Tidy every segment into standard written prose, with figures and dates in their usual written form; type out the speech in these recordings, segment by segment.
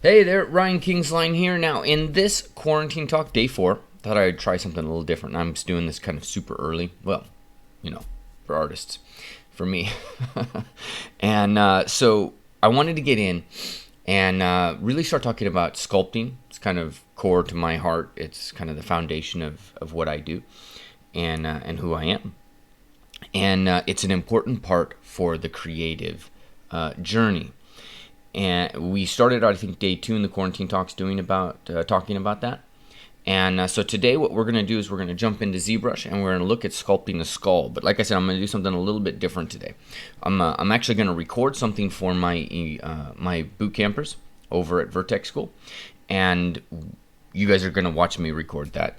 Hey there, Ryan Kingsline here. Now, in this quarantine talk, day 4, thought I'd try something a little different. I'm just doing this kind of super early. Well, you know, for artists, for me. And so I wanted to get in and really start talking about sculpting. It's kind of core to my heart. It's kind of the foundation of what I do and who I am. And it's an important part for the creative journey. And we started out, I think, day 2 in the quarantine talks talking about that. And so today what we're going to do is we're going to jump into ZBrush and we're going to look at sculpting a skull. But like I said, I'm going to do something a little bit different today. I'm actually going to record something for my boot campers over at Vertex School, and you guys are going to watch me record that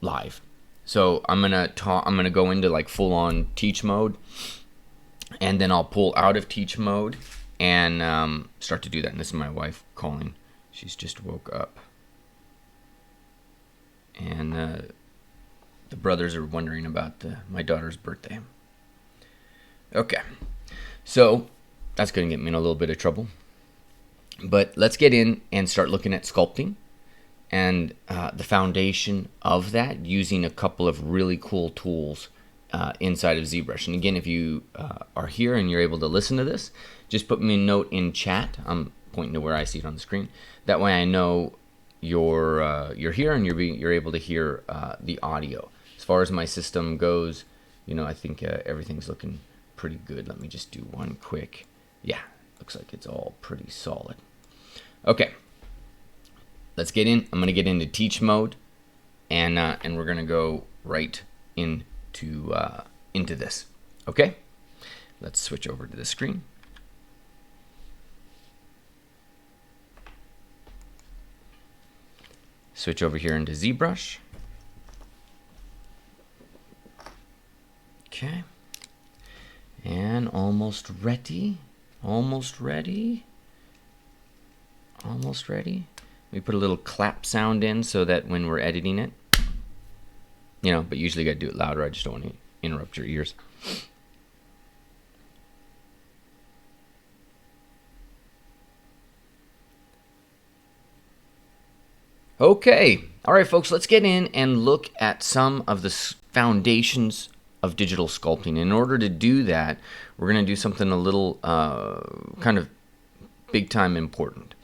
live. So I'm gonna go into like full on teach mode, and then I'll pull out of teach mode and start to do that. And this is my wife calling. She's just woke up. And the brothers are wondering about my daughter's birthday. Okay, so that's going to get me in a little bit of trouble. But let's get in and start looking at sculpting and the foundation of that using a couple of really cool tools inside of ZBrush. And again, if you are here and you're able to listen to this, just put me a note in chat. I'm pointing to where I see it on the screen. That way I know you're here and you're able to hear the audio. As far as my system goes, I think everything's looking pretty good. Let me just do one quick. Yeah, looks like it's all pretty solid. Okay, let's get in. I'm going to get into teach mode, and we're going to go right into this. Okay, let's switch over to the screen. Switch over here into ZBrush. Okay, and almost ready. We put a little clap sound in so that when we're editing it, but usually you gotta do it louder. I just don't want to interrupt your ears. Okay, all right, folks, let's get in and look at some of the foundations of digital sculpting. In order to do that, we're going to do something a little kind of big time important.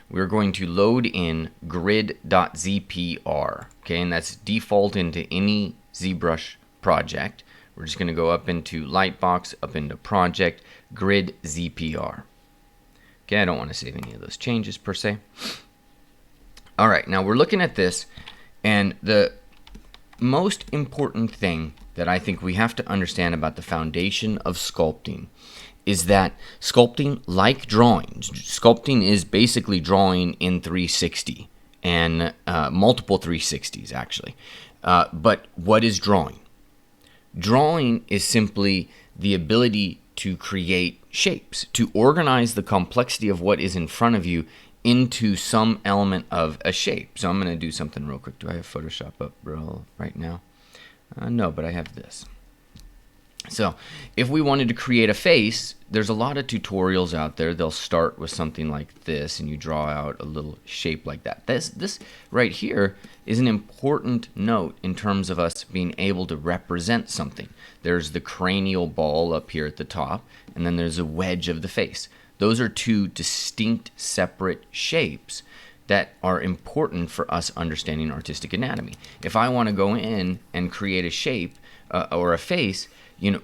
We're going to load in grid.zpr, okay, and that's default into any ZBrush project. We're just going to go up into Lightbox, up into Project, Grid ZPR. Okay, I don't want to save any of those changes per se. All right, now we're looking at this, and the most important thing that I think we have to understand about the foundation of sculpting is that sculpting, like drawing, sculpting is basically drawing in 360 and multiple 360s actually. But what is drawing? Drawing is simply the ability to create shapes, to organize the complexity of what is in front of you into some element of a shape. So I'm going to do something real quick. Do I have Photoshop up right now? No, but I have this. So if we wanted to create a face, there's a lot of tutorials out there. They'll start with something like this, and you draw out a little shape like that. This right here is an important note in terms of us being able to represent something. There's the cranial ball up here at the top, and then there's a wedge of the face. Those are two distinct, separate shapes that are important for us understanding artistic anatomy. If I want to go in and create a shape or a face,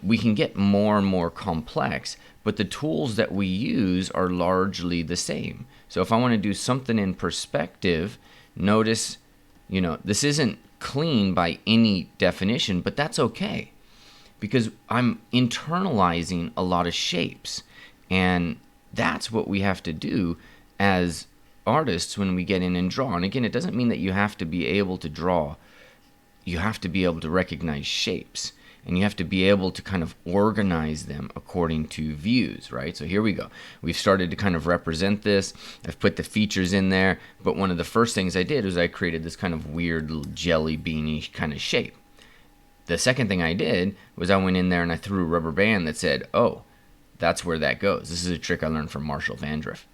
we can get more and more complex, but the tools that we use are largely the same. So if I want to do something in perspective, notice, this isn't clean by any definition, but that's okay because I'm internalizing a lot of shapes, and that's what we have to do as artists when we get in and draw. And again, it doesn't mean that you have to be able to draw. You have to be able to recognize shapes, and you have to be able to kind of organize them according to views, right? So here we go. We've started to kind of represent this. I've put the features in there, but one of the first things I did was I created this kind of weird little jelly beanie kind of shape. The second thing I did was I went in there and I threw a rubber band that said, oh, that's where that goes. This is a trick I learned from Marshall Vandriff.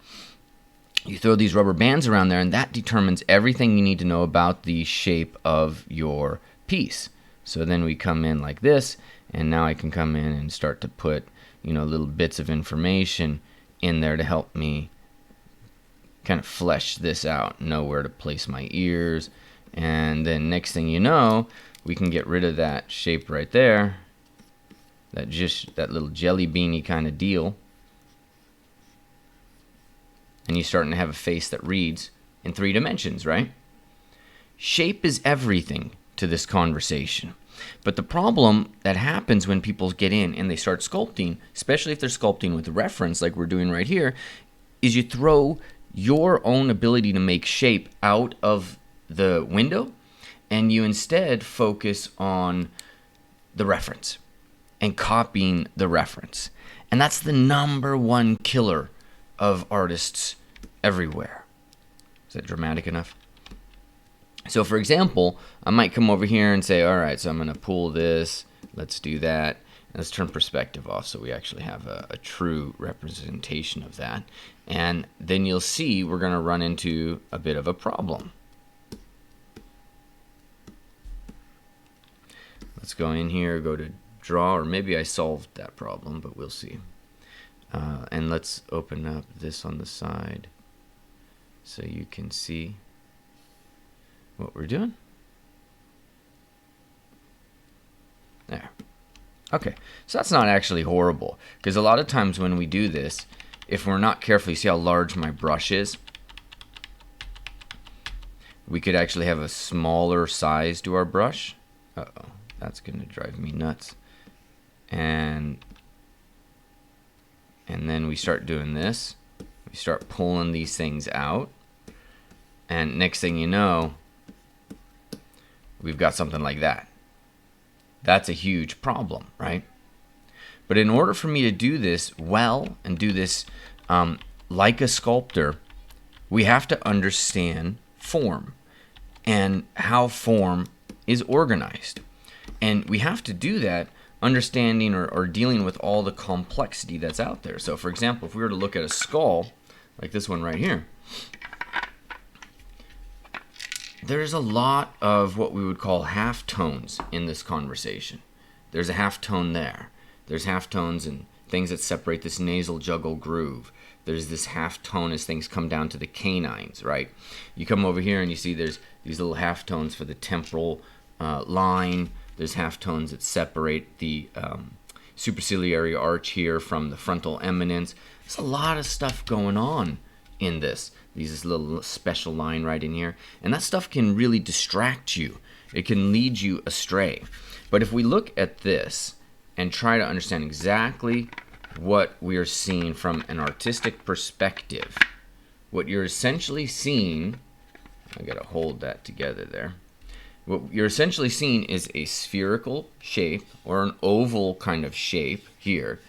you throw these rubber bands around there, and that determines everything you need to know about the shape of your piece. So then we come in like this, and now I can come in and start to put, little bits of information in there to help me kind of flesh this out, know where to place my ears. And then next thing you know, we can get rid of that shape right there, that little jelly beany kind of deal. And you're starting to have a face that reads in 3 dimensions, right? Shape is everything to this conversation. But the problem that happens when people get in and they start sculpting, especially if they're sculpting with reference like we're doing right here, is you throw your own ability to make shape out of the window, and you instead focus on the reference and copying the reference. And that's the #1 killer of artists everywhere. Is that dramatic enough? So for example, I might come over here and say, all right, so I'm going to pull this. Let's do that. Let's turn perspective off so we actually have a true representation of that. And then you'll see we're going to run into a bit of a problem. Let's go in here, go to draw, or maybe I solved that problem, but we'll see. And let's open up this on the side so you can see what we're doing. There. Okay, so that's not actually horrible, because a lot of times when we do this, if we're not careful, you see how large my brush is? We could actually have a smaller size to our brush. Uh-oh, that's going to drive me nuts. And then we start doing this. We start pulling these things out. And next thing you know, we've got something like that. That's a huge problem, right? But in order for me to do this well and do this like a sculptor, we have to understand form and how form is organized. And we have to do that understanding or dealing with all the complexity that's out there. So for example, if we were to look at a skull, like this one right here, there's a lot of what we would call half-tones in this conversation. There's a half-tone there. There's half-tones and things that separate this nasal juggle groove. There's this half-tone as things come down to the canines, right? You come over here and you see there's these little half-tones for the temporal line. There's half-tones that separate the superciliary arch here from the frontal eminence. There's a lot of stuff going on in this. This little special line right in here. And that stuff can really distract you. It can lead you astray. But if we look at this and try to understand exactly what we are seeing from an artistic perspective, what you're essentially seeing, I gotta hold that together there. What you're essentially seeing is a spherical shape or an oval kind of shape here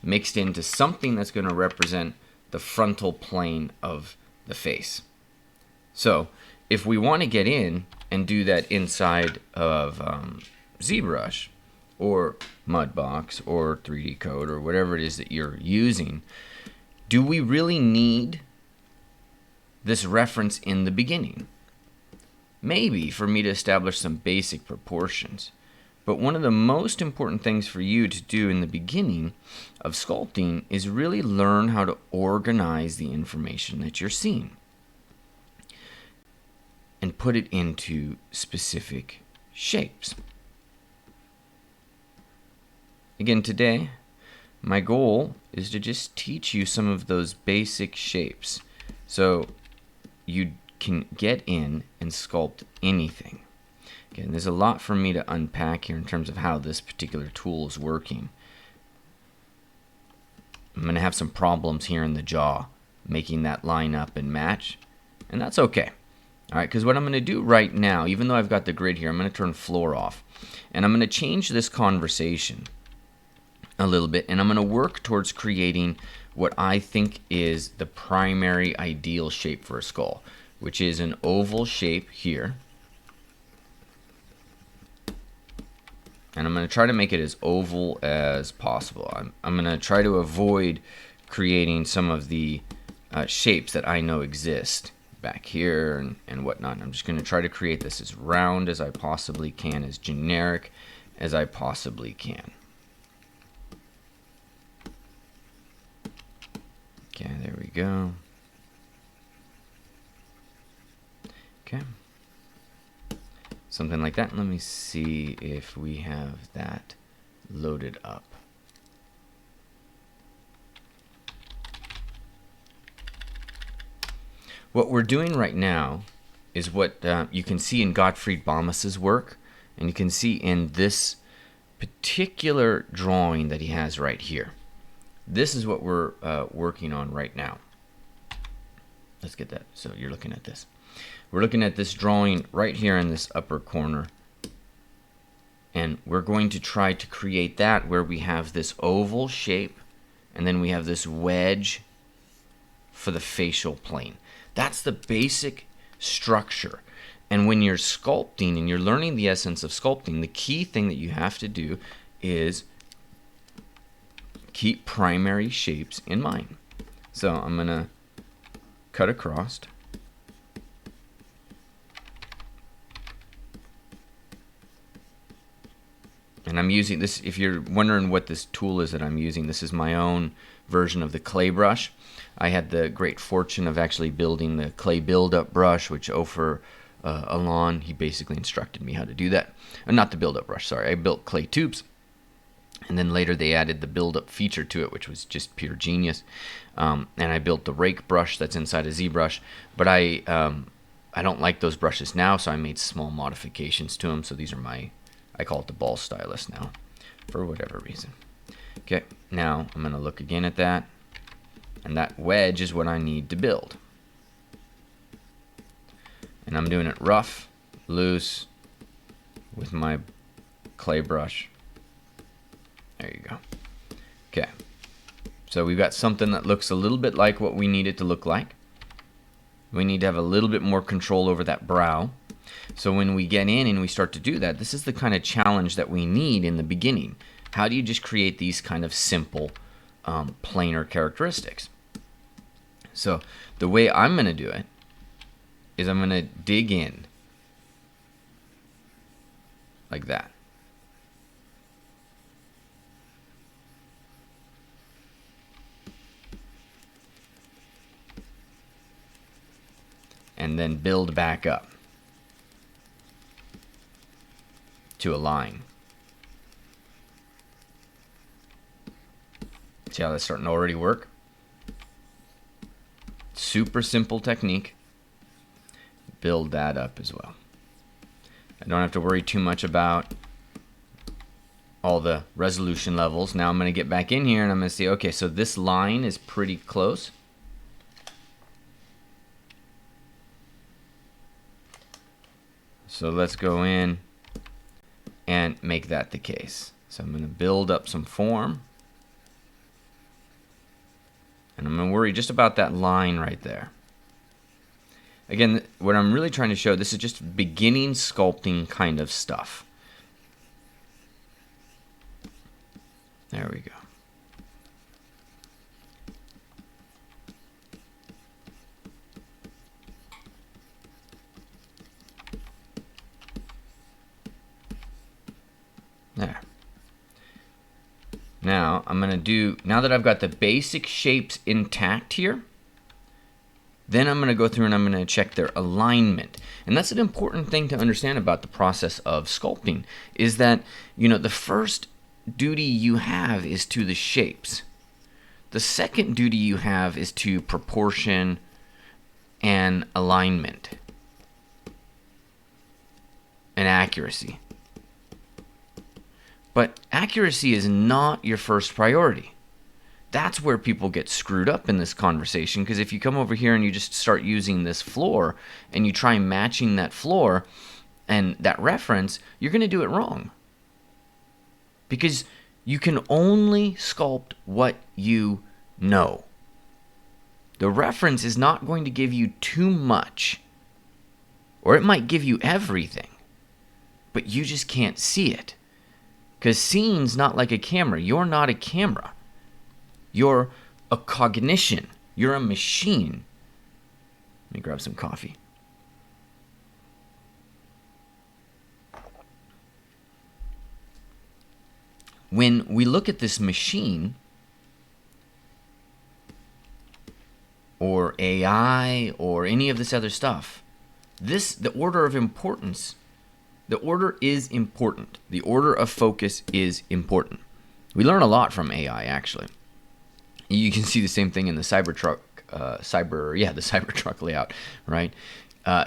mixed into something that's going to represent the frontal plane of the face. So if we want to get in and do that inside of ZBrush or Mudbox or 3D Code or whatever it is that you're using, do we really need this reference in the beginning? Maybe for me to establish some basic proportions. But one of the most important things for you to do in the beginning of sculpting is really learn how to organize the information that you're seeing and put it into specific shapes. Again, today, my goal is to just teach you some of those basic shapes so you can get in and sculpt anything. Again, there's a lot for me to unpack here in terms of how this particular tool is working. I'm going to have some problems here in the jaw, making that line up and match, and that's okay. All right, because what I'm going to do right now, even though I've got the grid here, I'm going to turn floor off, and I'm going to change this conversation a little bit, and I'm going to work towards creating what I think is the primary ideal shape for a skull, which is an oval shape here. And I'm going to try to make it as oval as possible. I'm going to try to avoid creating some of the shapes that I know exist back here and whatnot. I'm just going to try to create this as round as I possibly can, as generic as I possibly can. Okay, there we go. Okay. Something like that. Let me see if we have that loaded up. What we're doing right now is what you can see in Gottfried Bomas's work, and you can see in this particular drawing that he has right here. This is what we're working on right now. Let's get that. So you're looking at this. We're looking at this drawing right here in this upper corner, and we're going to try to create that where we have this oval shape, and then we have this wedge for the facial plane. That's the basic structure. And when you're sculpting and you're learning the essence of sculpting, the key thing that you have to do is keep primary shapes in mind. So I'm going to cut across. And I'm using this, if you're wondering what this tool is that I'm using, this is my own version of the clay brush. I had the great fortune of actually building the clay build-up brush, which Ofer Alon, he basically instructed me how to do that. Not the build-up brush, sorry. I built clay tubes. And then later they added the build-up feature to it, which was just pure genius. And I built the rake brush that's inside a ZBrush. But I don't like those brushes now, so I made small modifications to them. So these are I call it the ball stylus now, for whatever reason. Okay, now I'm going to look again at that. And that wedge is what I need to build. And I'm doing it rough, loose, with my clay brush. There you go. Okay. So we've got something that looks a little bit like what we need it to look like. We need to have a little bit more control over that brow. So when we get in and we start to do that, this is the kind of challenge that we need in the beginning. How do you just create these kind of simple planar characteristics? So the way I'm going to do it is I'm going to dig in like that. And then build back up to a line. See how that's starting to already work? Super simple technique. Build that up as well. I don't have to worry too much about all the resolution levels. Now I'm going to get back in here and I'm going to see, okay, so this line is pretty close. So let's go in and make that the case. So I'm going to build up some form. And I'm going to worry just about that line right there. Again, what I'm really trying to show, this is just beginning sculpting kind of stuff. There we go. There. Now, I'm going to do, now that I've got the basic shapes intact here, then I'm going to go through and I'm going to check their alignment. And that's an important thing to understand about the process of sculpting, is that, you know, the first duty you have is to the shapes. The second duty you have is to proportion and alignment and accuracy. But accuracy is not your first priority. That's where people get screwed up in this conversation, because if you come over here and you just start using this floor and you try matching that floor and that reference, you're going to do it wrong. Because you can only sculpt what you know. The reference is not going to give you too much, or it might give you everything, but you just can't see it. Because seeing's not like a camera. You're not a camera. You're a cognition. You're a machine. Let me grab some coffee. When we look at this machine, or AI, or any of this other stuff, the order of importance, the order is important. The order of focus is important. We learn a lot from AI, actually. You can see the same thing in the Cybertruck, the Cybertruck layout, right?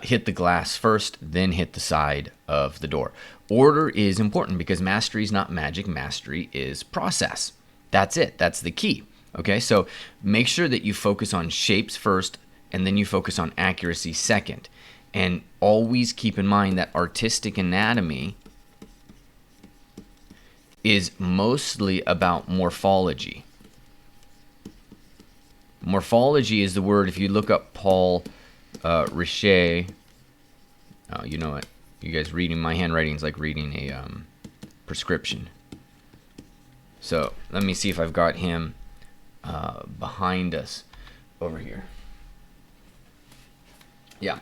Hit the glass first, then hit the side of the door. Order is important because mastery is not magic. Mastery is process. That's it. That's the key. Okay, so make sure that you focus on shapes first, and then you focus on accuracy second. And always keep in mind that artistic anatomy is mostly about morphology. Morphology is the word, if you look up Paul Richer, you know what? You guys reading my handwriting is like reading a prescription. So let me see if I've got him behind us over here. Yeah.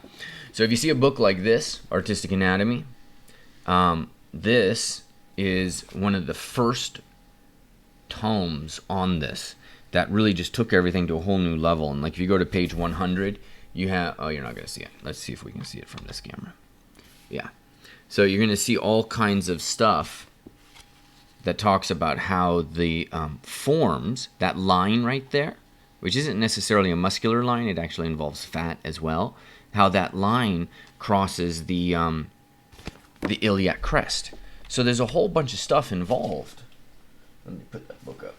So if you see a book like this, Artistic Anatomy, this is one of the first tomes on this that really just took everything to a whole new level. And like if you go to page 100, you have, oh, you're not going to see it. Let's see if we can see it from this camera. Yeah. So you're going to see all kinds of stuff that talks about how the forms, that line right there, which isn't necessarily a muscular line, it actually involves fat as well, how that line crosses the iliac crest. So there's a whole bunch of stuff involved. Let me put that book up.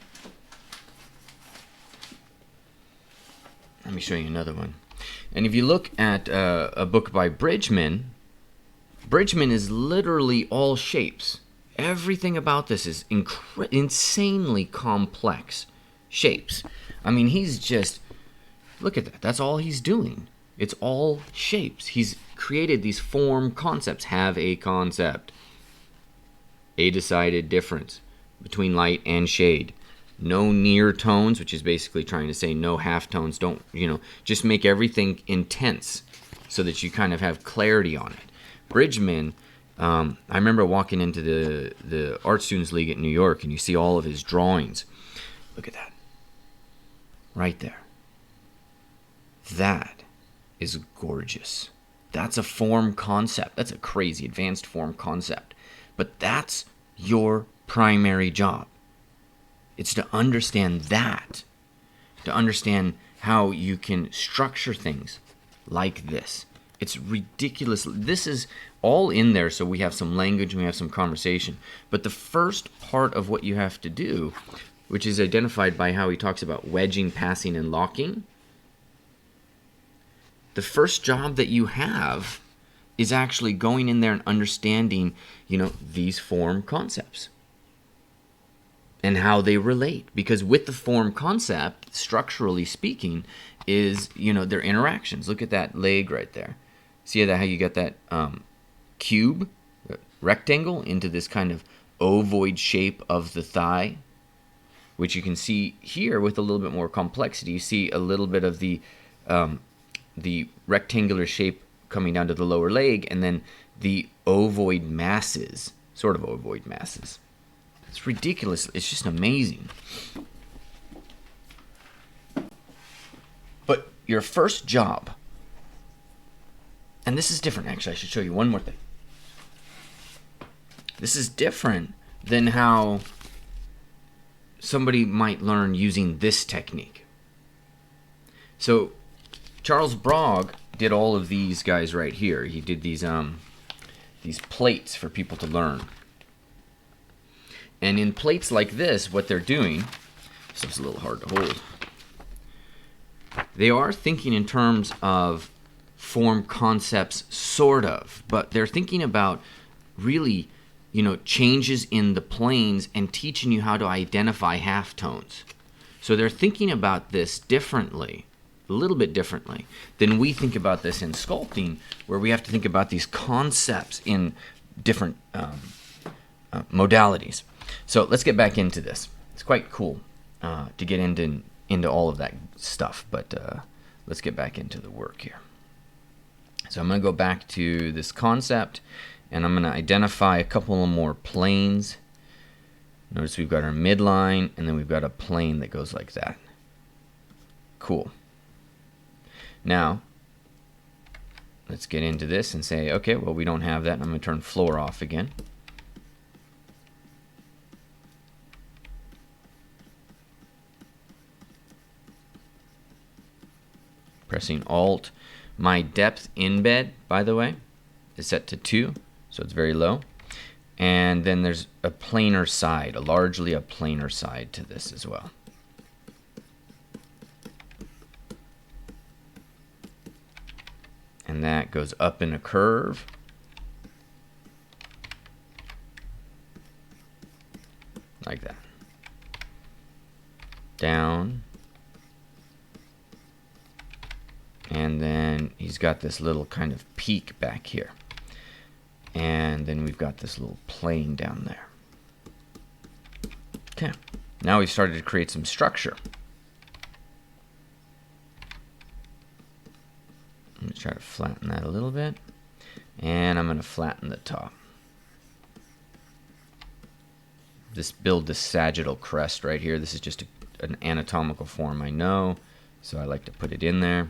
Let me show you another one. And if you look at a book by Bridgman is literally all shapes. Everything about this is insanely complex shapes. I mean, he's just, look at that. That's all he's doing. It's all shapes. He's created these form concepts. Have a concept. A decided difference between light and shade. No near tones, which is basically trying to say no half tones. Don't, just make everything intense so that you kind of have clarity on it. Bridgman, I remember walking into the Art Students League at New York, and you see all of his drawings. Look at that. Right there. That is gorgeous. That's a form concept. That's a crazy advanced form concept. But that's your primary job. It's to understand that. To understand how you can structure things like this. It's ridiculous. This is all in there so we have some language and we have some conversation. But the first part of what you have to do, which is identified by how he talks about wedging, passing, and locking, the first job that you have is actually going in there and understanding, these form concepts and how they relate. Because with the form concept, structurally speaking, is, their interactions. Look at that leg right there. See how you got that cube, rectangle, into this kind of ovoid shape of the thigh, which you can see here with a little bit more complexity. You see a little bit of the rectangular shape coming down to the lower leg, and then the ovoid masses, sort of ovoid masses. It's ridiculous. It's just amazing. But your first job, and this is different, actually, I should show you one more thing. This is different than how somebody might learn using this technique. So Charles Brogg did all of these guys right here. He did these plates for people to learn. And in plates like this, what they're doing, so it's a little hard to hold, they are thinking in terms of form concepts, sort of, but they're thinking about really, changes in the planes and teaching you how to identify halftones. So they're thinking about this differently, a little bit differently than we think about this in sculpting, where we have to think about these concepts in different modalities. So let's get back into this. It's quite cool to get into into all of that stuff, but let's get back into the work here. So I'm going to go back to this concept, and I'm going to identify a couple of more planes. Notice we've got our midline, and then we've got a plane that goes like that. Cool. Now, let's get into this and say, okay, well, we don't have that, and I'm going to turn floor off again. Pressing Alt. My depth in bed, by the way, is set to 2, so it's very low. And then there's a planar side, largely a planar side to this as well. And that goes up in a curve. Like that. Down. And then he's got this little kind of peak back here. And then we've got this little plane down there. Okay. Now we've started to create some structure. I'm going to try to flatten that a little bit. And I'm going to flatten the top. Build this sagittal crest right here. This is just an anatomical form, I know. So I like to put it in there.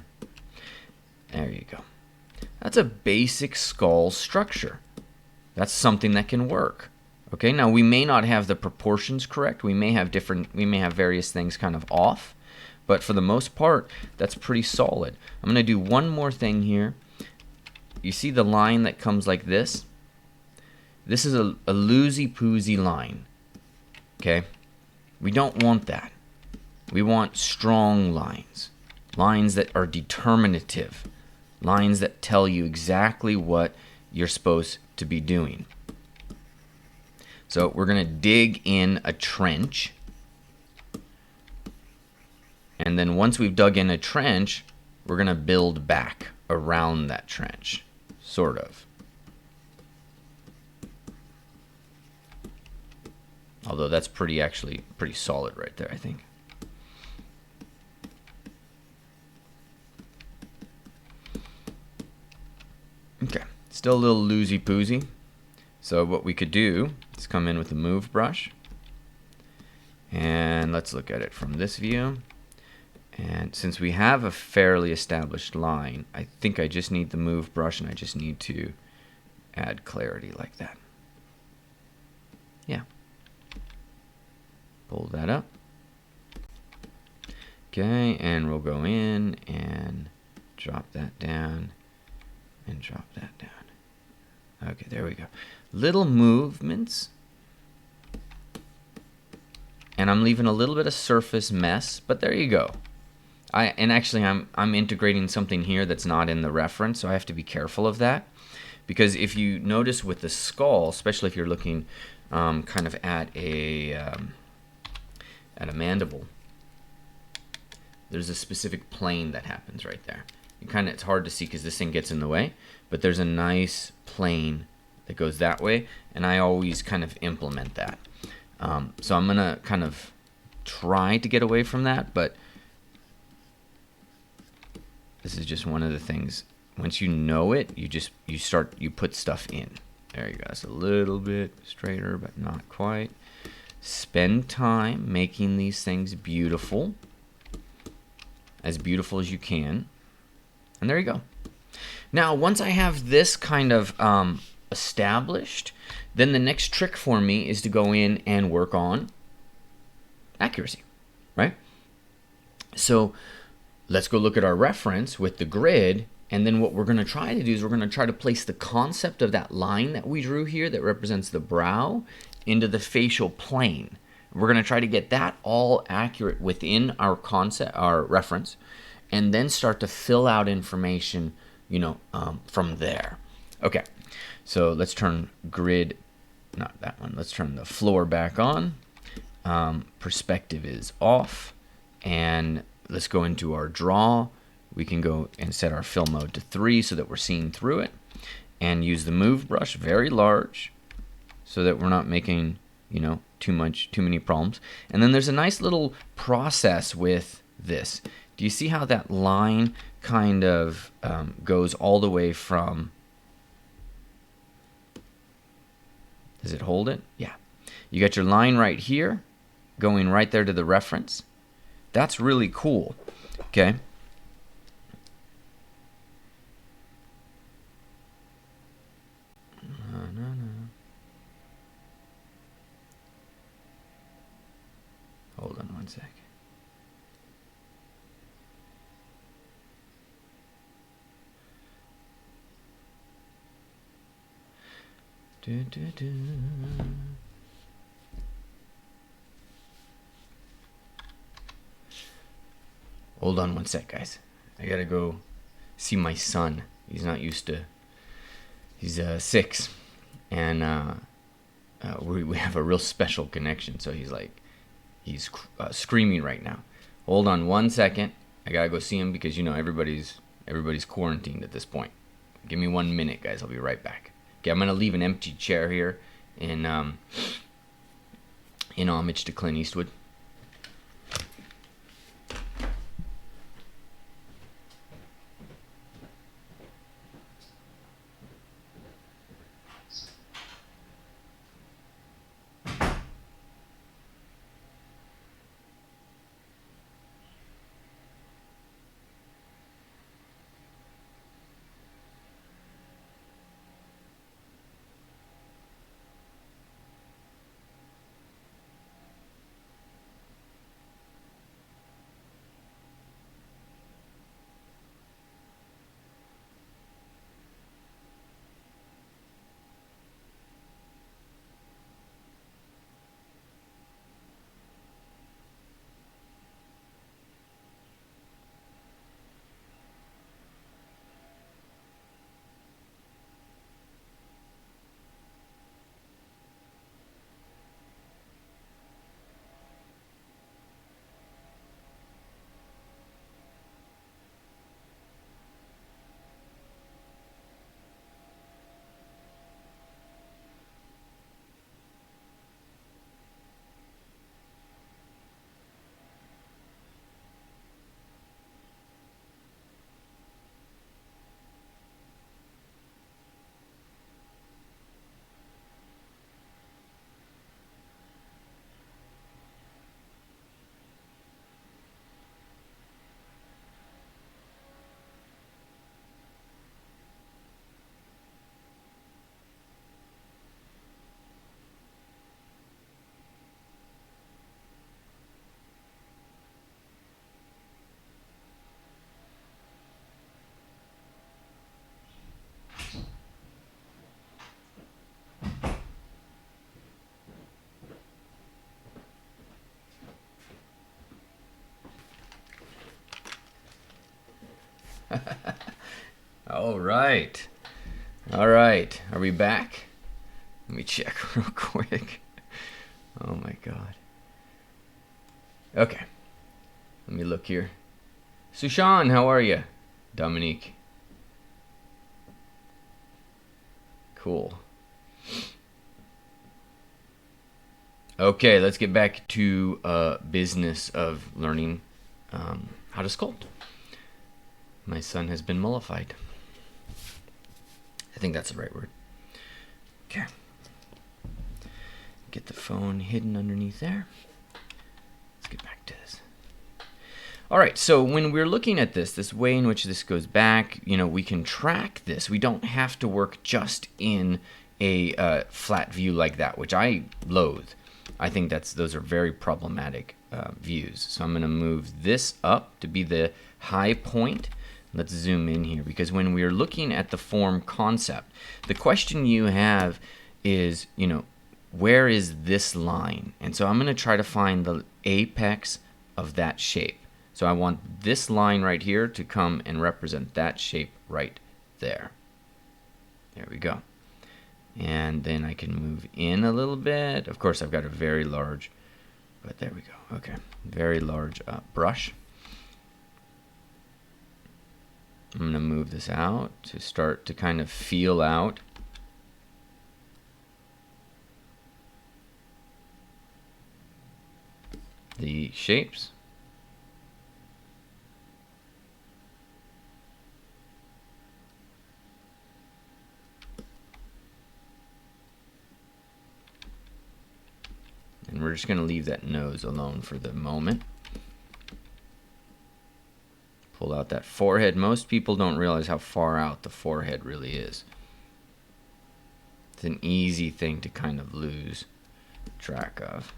There you go. That's a basic skull structure. That's something that can work. Okay, now we may not have the proportions correct. We may have various things kind of off. But for the most part, that's pretty solid. I'm going to do one more thing here. You see the line that comes like this? This is a loosey-poosey line. Okay? We don't want that. We want strong lines. Lines that are determinative. Lines that tell you exactly what you're supposed to be doing. So we're going to dig in a trench. And then once we've dug in a trench, we're going to build back around that trench. Sort of. Although that's actually pretty solid right there, I think. Okay, still a little loosey-poosey. So what we could do is come in with a move brush. And let's look at it from this view. And since we have a fairly established line, I think I just need the move brush and I just need to add clarity like that. Yeah. Pull that up. Okay, and we'll go in and drop that down and drop that down. Okay, there we go. Little movements. And I'm leaving a little bit of surface mess, but there you go. Actually I'm integrating something here that's not in the reference, so I have to be careful of that. Because if you notice with the skull, especially if you're looking kind of at a mandible, there's a specific plane that happens right there. It's hard to see because this thing gets in the way, but there's a nice plane that goes that way, and I always kind of implement that. So I'm gonna kind of try to get away from that, but this is just one of the things. Once you know it, you put stuff in. There you go. It's a little bit straighter, but not quite. Spend time making these things beautiful, as beautiful as you can. And there you go. Now, once I have this kind of established, then the next trick for me is to go in and work on accuracy, right? So let's go look at our reference with the grid, and then what we're going to try to do is we're going to try to place the concept of that line that we drew here that represents the brow into the facial plane. We're going to try to get that all accurate within our concept, our reference, and then start to fill out information, from there. Okay, so let's turn grid, not that one. Let's turn the floor back on. Perspective is off, and let's go into our draw. We can go and set our fill mode to 3 so that we're seeing through it, and use the move brush very large so that we're not making, too many problems. And then there's a nice little process with this. Do you see how that line kind of goes all the way from, does it hold it? Yeah. You got your line right here going right there to the reference. That's really cool. Okay. Hold on one sec. Hold on one sec, guys. I gotta go see my son. He's not used to. He's 6, and we have a real special connection. So he's screaming right now. Hold on one second. I gotta go see him because everybody's quarantined at this point. Give me 1 minute, guys. I'll be right back. Okay, I'm gonna leave an empty chair here in homage to Clint Eastwood. All right. All right. Are we back? Let me check real quick. Oh my God. Okay. Let me look here. Sushan, how are you? Dominique. Cool. Okay, let's get back to business of learning how to sculpt. My son has been mollified. I think that's the right word. Okay. Get the phone hidden underneath there. Let's get back to this. All right, so when we're looking at this way in which this goes back, we can track this. We don't have to work just in a flat view like that, which I loathe. I think those are very problematic views. So I'm going to move this up to be the high point. Let's zoom in here, because when we're looking at the form concept, the question you have is, where is this line? And so I'm going to try to find the apex of that shape. So I want this line right here to come and represent that shape right there. There we go. And then I can move in a little bit. Of course, I've got a very large, but there we go. Okay, very large brush. I'm going to move this out to start to kind of feel out the shapes. just going to leave that nose alone for the moment. Pull out that forehead. Most people don't realize how far out the forehead really is. It's an easy thing to kind of lose track of.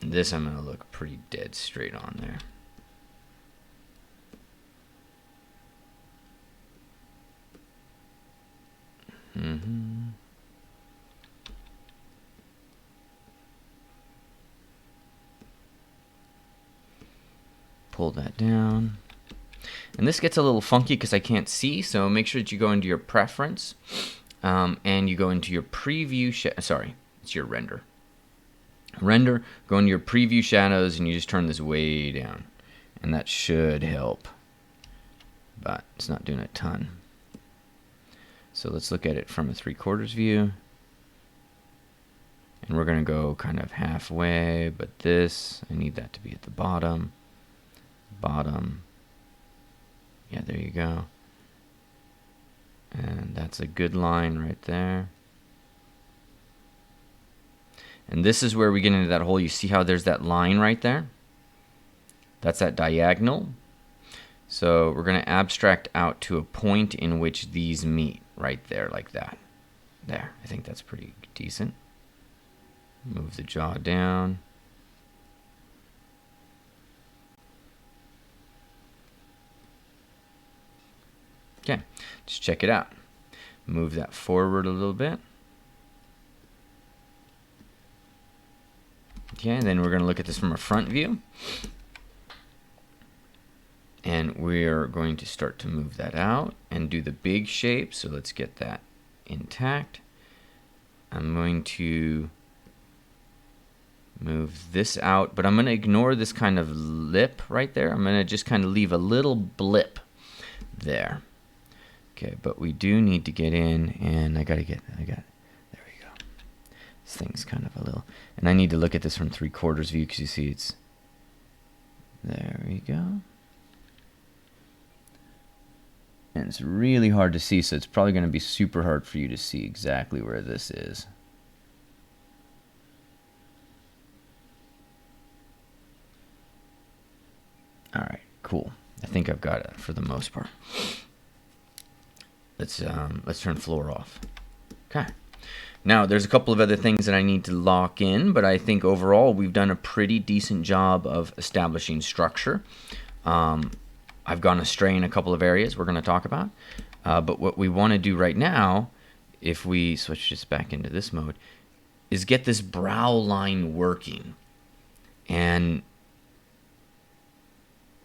And this I'm going to look pretty dead straight on there. Pull that down. And this gets a little funky because I can't see, so make sure that you go into your preference and you go into your preview. Sorry, it's your render. Render, go into your preview shadows, and you just turn this way down. And that should help, but it's not doing a ton. So let's look at it from a 3/4 view. And we're going to go kind of halfway, but this, I need that to be at the bottom. Bottom. Yeah, there you go. And that's a good line right there. And this is where we get into that hole. You see how there's that line right there? That's that diagonal. So we're going to abstract out to a point in which these meet right there, like that. There. I think that's pretty decent. Move the jaw down. Okay, just check it out. Move that forward a little bit. Okay, and then we're going to look at this from a front view. And we're going to start to move that out and do the big shape. So let's get that intact. I'm going to move this out, but I'm going to ignore this kind of lip right there. I'm going to just kind of leave a little blip there. Okay, but we do need to get in, and there we go. This thing's kind of a little, and I need to look at this from 3/4 view because you see it's, there we go. And it's really hard to see, so it's probably going to be super hard for you to see exactly where this is. All right, cool. I think I've got it for the most part. Let's turn floor off. Okay. Now, there's a couple of other things that I need to lock in, but I think overall we've done a pretty decent job of establishing structure. I've gone astray in a couple of areas we're going to talk about. But what we want to do right now, if we switch this back into this mode, is get this brow line working and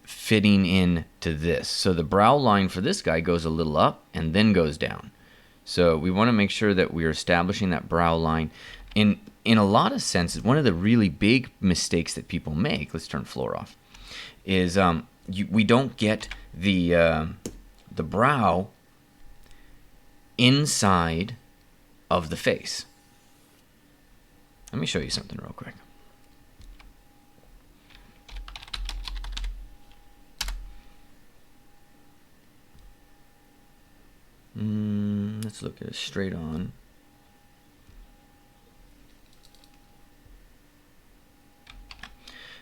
fitting in to this. So the brow line for this guy goes a little up and then goes down. So we want to make sure that we're establishing that brow line. In a lot of senses, one of the really big mistakes that people make, let's turn floor off, is we don't get the brow inside of the face. Let me show you something real quick. Let's look at it straight on.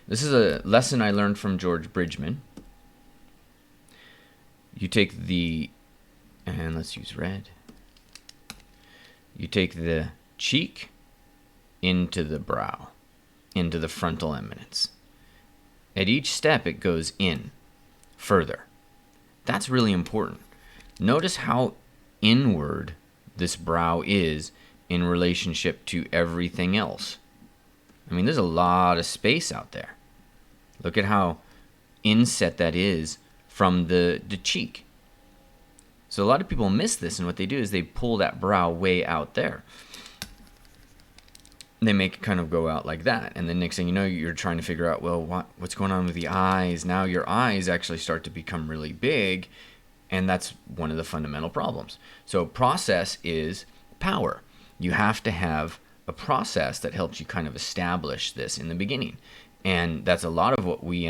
This is a lesson I learned from George Bridgman. You take the, and let's use red. You take the cheek into the brow, into the frontal eminence. At each step, it goes in further. That's really important. Notice how inward this brow is in relationship to everything else. I mean, there's a lot of space out there. Look at how inset that is from the cheek. So a lot of people miss this, and what they do is they pull that brow way out there. They make it kind of go out like that, and the next thing you know, you're trying to figure out, well, what's going on with the eyes? Now your eyes actually start to become really big, and that's one of the fundamental problems. So process is power. You have to have a process that helps you kind of establish this in the beginning. And that's a lot of what we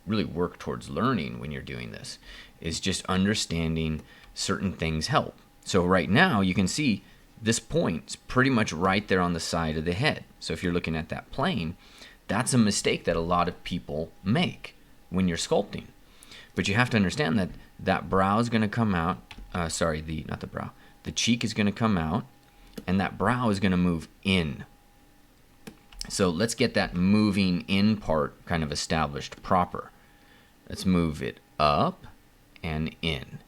really work towards learning when you're doing this, is just understanding certain things help. So right now you can see this point's pretty much right there on the side of the head. So if you're looking at that plane, that's a mistake that a lot of people make when you're sculpting. But you have to understand that that brow is going to come out, not the brow, the cheek is going to come out, and that brow is going to move in. So let's get that moving in part kind of established proper. Let's move it up and in.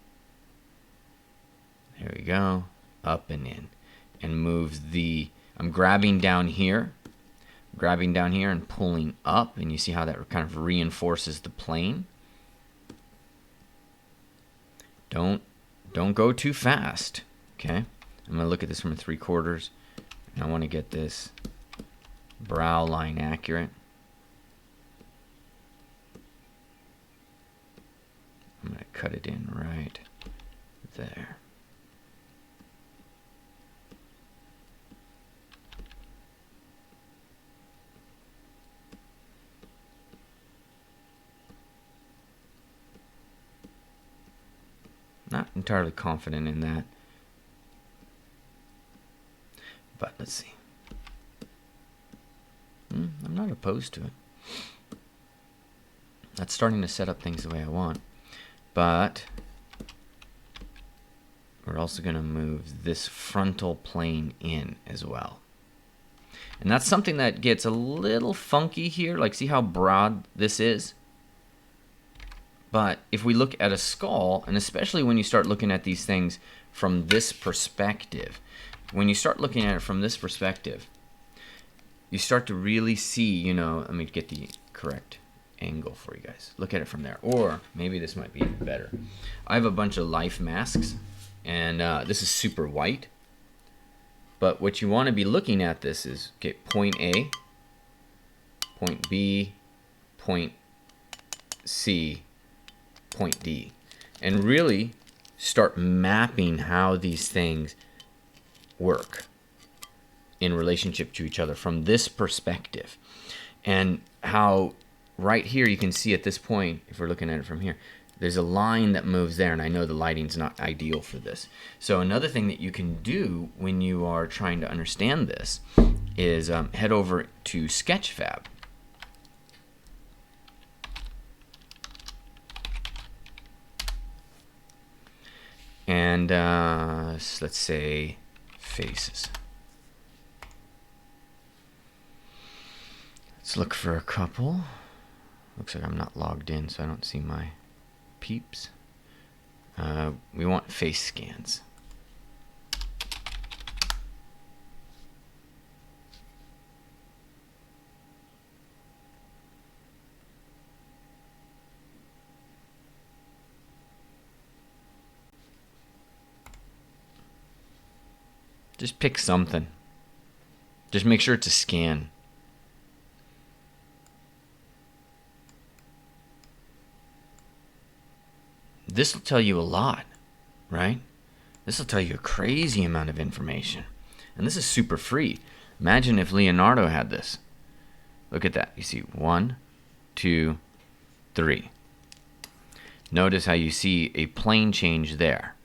There we go, up and in. And move the, I'm grabbing down here and pulling up, and you see how that kind of reinforces the plane. Don't go too fast, okay? I'm going to look at this from 3/4, and I want to get this brow line accurate. I'm going to cut it in right there. Not entirely confident in that, but let's see. I'm not opposed to it. That's starting to set up things the way I want, but we're also going to move this frontal plane in as well. And that's something that gets a little funky here. Like, see how broad this is? But if we look at a skull, and especially when you start looking at these things from this perspective, when you start looking at it from this perspective, you start to really see, let me get the correct angle for you guys. Look at it from there. Or maybe this might be even better. I have a bunch of life masks, and this is super white. But what you want to be looking at this is, okay, point A, point B, point C, point D, and really start mapping how these things work in relationship to each other from this perspective, and how right here you can see at this point, if we're looking at it from here, there's a line that moves there, and I know the lighting's not ideal for this. So another thing that you can do when you are trying to understand this is head over to Sketchfab. And let's say faces. Let's look for a couple. Looks like I'm not logged in, so I don't see my peeps. We want face scans. Just pick something. Just make sure it's a scan. This will tell you a lot, right? This will tell you a crazy amount of information. And this is super free. Imagine if Leonardo had this. Look at that. You see 1, 2, 3. Notice how you see a plane change there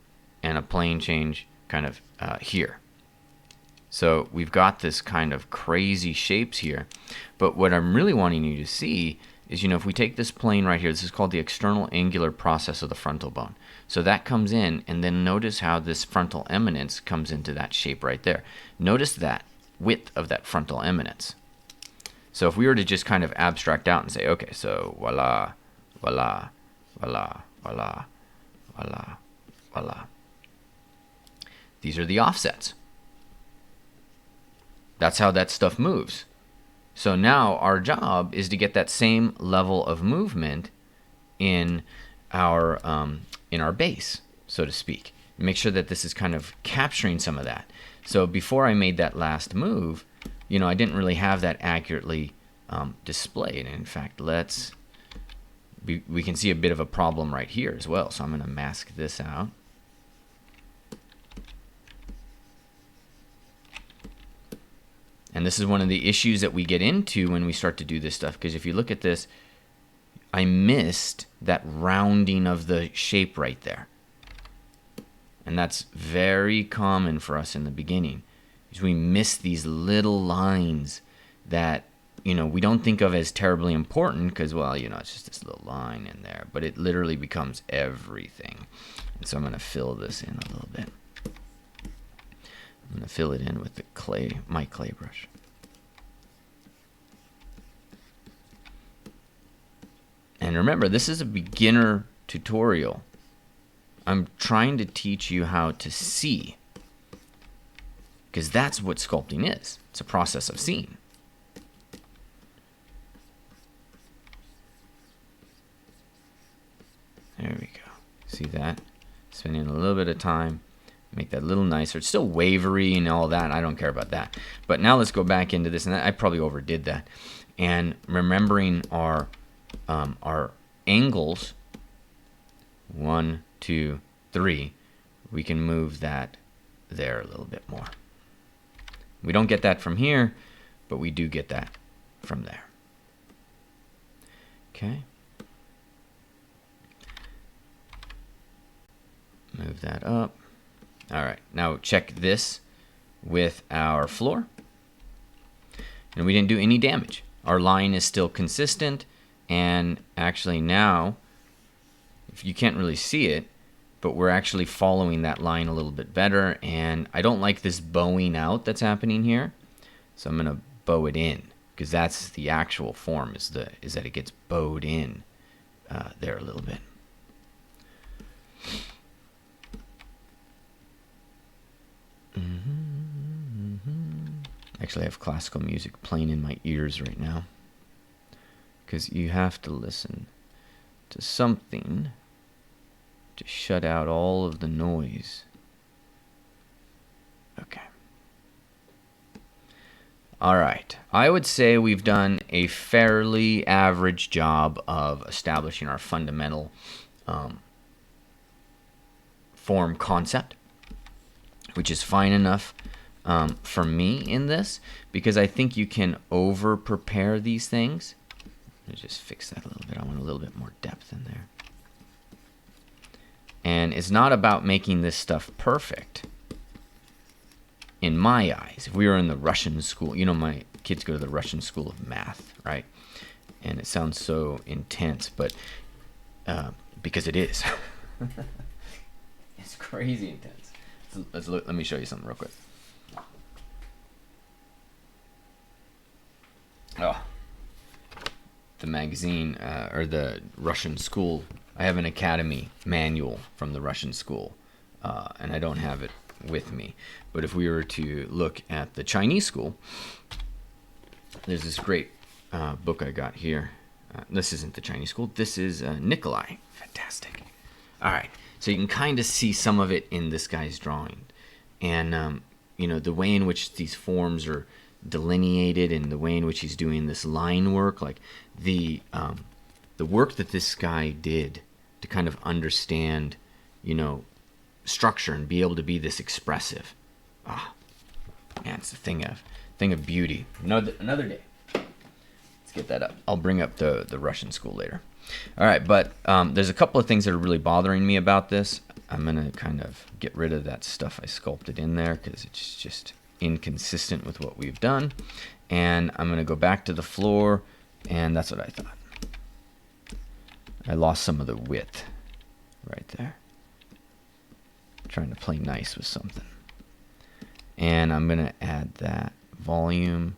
and a plane change kind of here. So we've got this kind of crazy shapes here. But what I'm really wanting you to see is, if we take this plane right here, this is called the external angular process of the frontal bone. So that comes in, and then notice how this frontal eminence comes into that shape right there. Notice that width of that frontal eminence. So if we were to just kind of abstract out and say, okay, so voila, voila, voila, voila, voila, voila. These are the offsets. That's how that stuff moves. So now our job is to get that same level of movement in our base, so to speak. Make sure that this is kind of capturing some of that. So before I made that last move, I didn't really have that accurately displayed. And in fact, we can see a bit of a problem right here as well. So I'm going to mask this out. And this is one of the issues that we get into when we start to do this stuff. Because if you look at this, I missed that rounding of the shape right there. And that's very common for us in the beginning, is we miss these little lines that, we don't think of as terribly important because, well, it's just this little line in there, but it literally becomes everything. And so I'm going to fill this in a little bit. I'm going to fill it in with my clay brush. And remember, this is a beginner tutorial. I'm trying to teach you how to see, because that's what sculpting is. It's a process of seeing. There we go. See that? Spending a little bit of time, make that a little nicer. It's still wavery and all that. I don't care about that. But now let's go back into this, and I probably overdid that. And remembering our angles, 1, 2, 3, we can move that there a little bit more. We don't get that from here, but we do get that from there. Okay. Move that up. All right, now check this with our floor. And we didn't do any damage. Our line is still consistent, and actually now, if you can't really see it, but we're actually following that line a little bit better, and I don't like this bowing out that's happening here, so I'm going to bow it in, because that's the actual form, is that it gets bowed in there a little bit. Actually, I have classical music playing in my ears right now, because you have to listen to something to shut out all of the noise. Okay. All right. I would say we've done a fairly average job of establishing our fundamental form concept, which is fine enough for me in this, because I think you can over prepare these things. Let me just fix that a little bit. I want a little bit more depth in there. And it's not about making this stuff perfect. In my eyes, if we were in the Russian school, my kids go to the Russian school of math, right? And it sounds so intense, but because it is. It's crazy intense. Let's look. Let me show you something real quick. Oh, the magazine or the Russian school. I have an academy manual from the Russian school, and I don't have it with me. But if we were to look at the Chinese school, there's this great book I got here. This isn't the Chinese school. This is Nikolai. Fantastic. All right. So you can kind of see some of it in this guy's drawing. And, the way in which these forms are delineated and the way in which he's doing this line work, like the work that this guy did to kind of understand, structure and be able to be this expressive. Man, it's a thing of beauty. Another day. Let's get that up. I'll bring up the Russian school later. All right, but there's a couple of things that are really bothering me about this. I'm going to kind of get rid of that stuff I sculpted in there because it's just inconsistent with what we've done. And I'm going to go back to the floor, and that's what I thought. I lost some of the width right there. Trying to play nice with something. And I'm going to add that volume.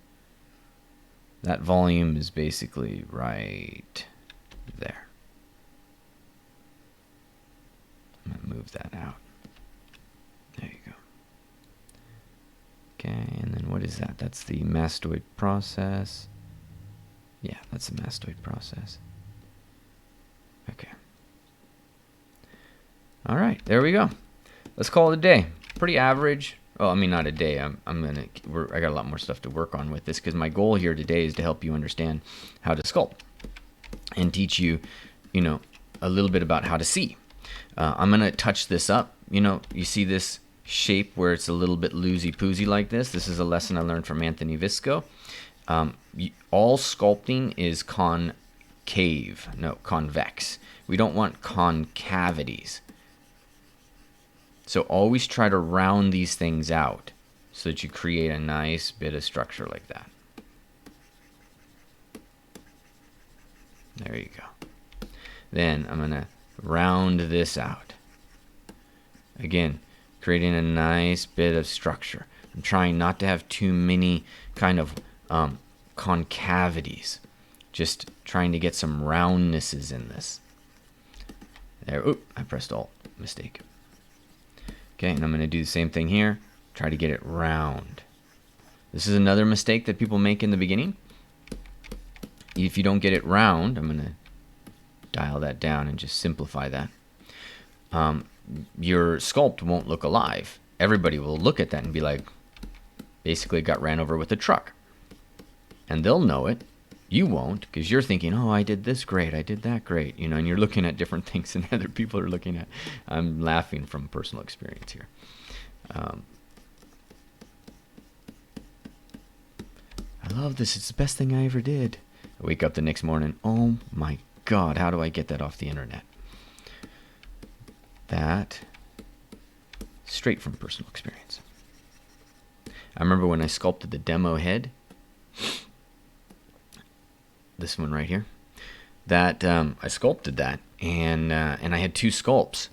That volume is basically right there. I'm going to move that out. There you go. Okay, and then what is that? That's the mastoid process. Yeah, that's the mastoid process. Okay. All right, there we go. Let's call it a day. Pretty average. Well, I mean, not a day. I got a lot more stuff to work on with this because my goal here today is to help you understand how to sculpt and teach you, a little bit about how to see. I'm going to touch this up. You see this shape where it's a little bit loosey-poosey like this. This is a lesson I learned from Anthony Visco. All sculpting is convex. We don't want concavities. So always try to round these things out so that you create a nice bit of structure like that. There you go. Then I'm going to round this out. Again, creating a nice bit of structure. I'm trying not to have too many kind of concavities. Just trying to get some roundnesses in this. There, oop, I pressed Alt, mistake. Okay, and I'm going to do the same thing here. Try to get it round. This is another mistake that people make in the beginning. If you don't get it round, I'm going to dial that down and just simplify that. Your sculpt won't look alive. Everybody will look at that and be like, basically got ran over with a truck. And they'll know it. You won't, because you're thinking, oh, I did this great, I did that great, you know, and you're looking at different things than other people are looking at. I'm laughing from personal experience here. I love this. It's the best thing I ever did. I wake up the next morning, oh my God, how do I get that off the internet? That, straight from personal experience. I remember when I sculpted the demo head, this one right here, that I sculpted that, and I had two sculpts.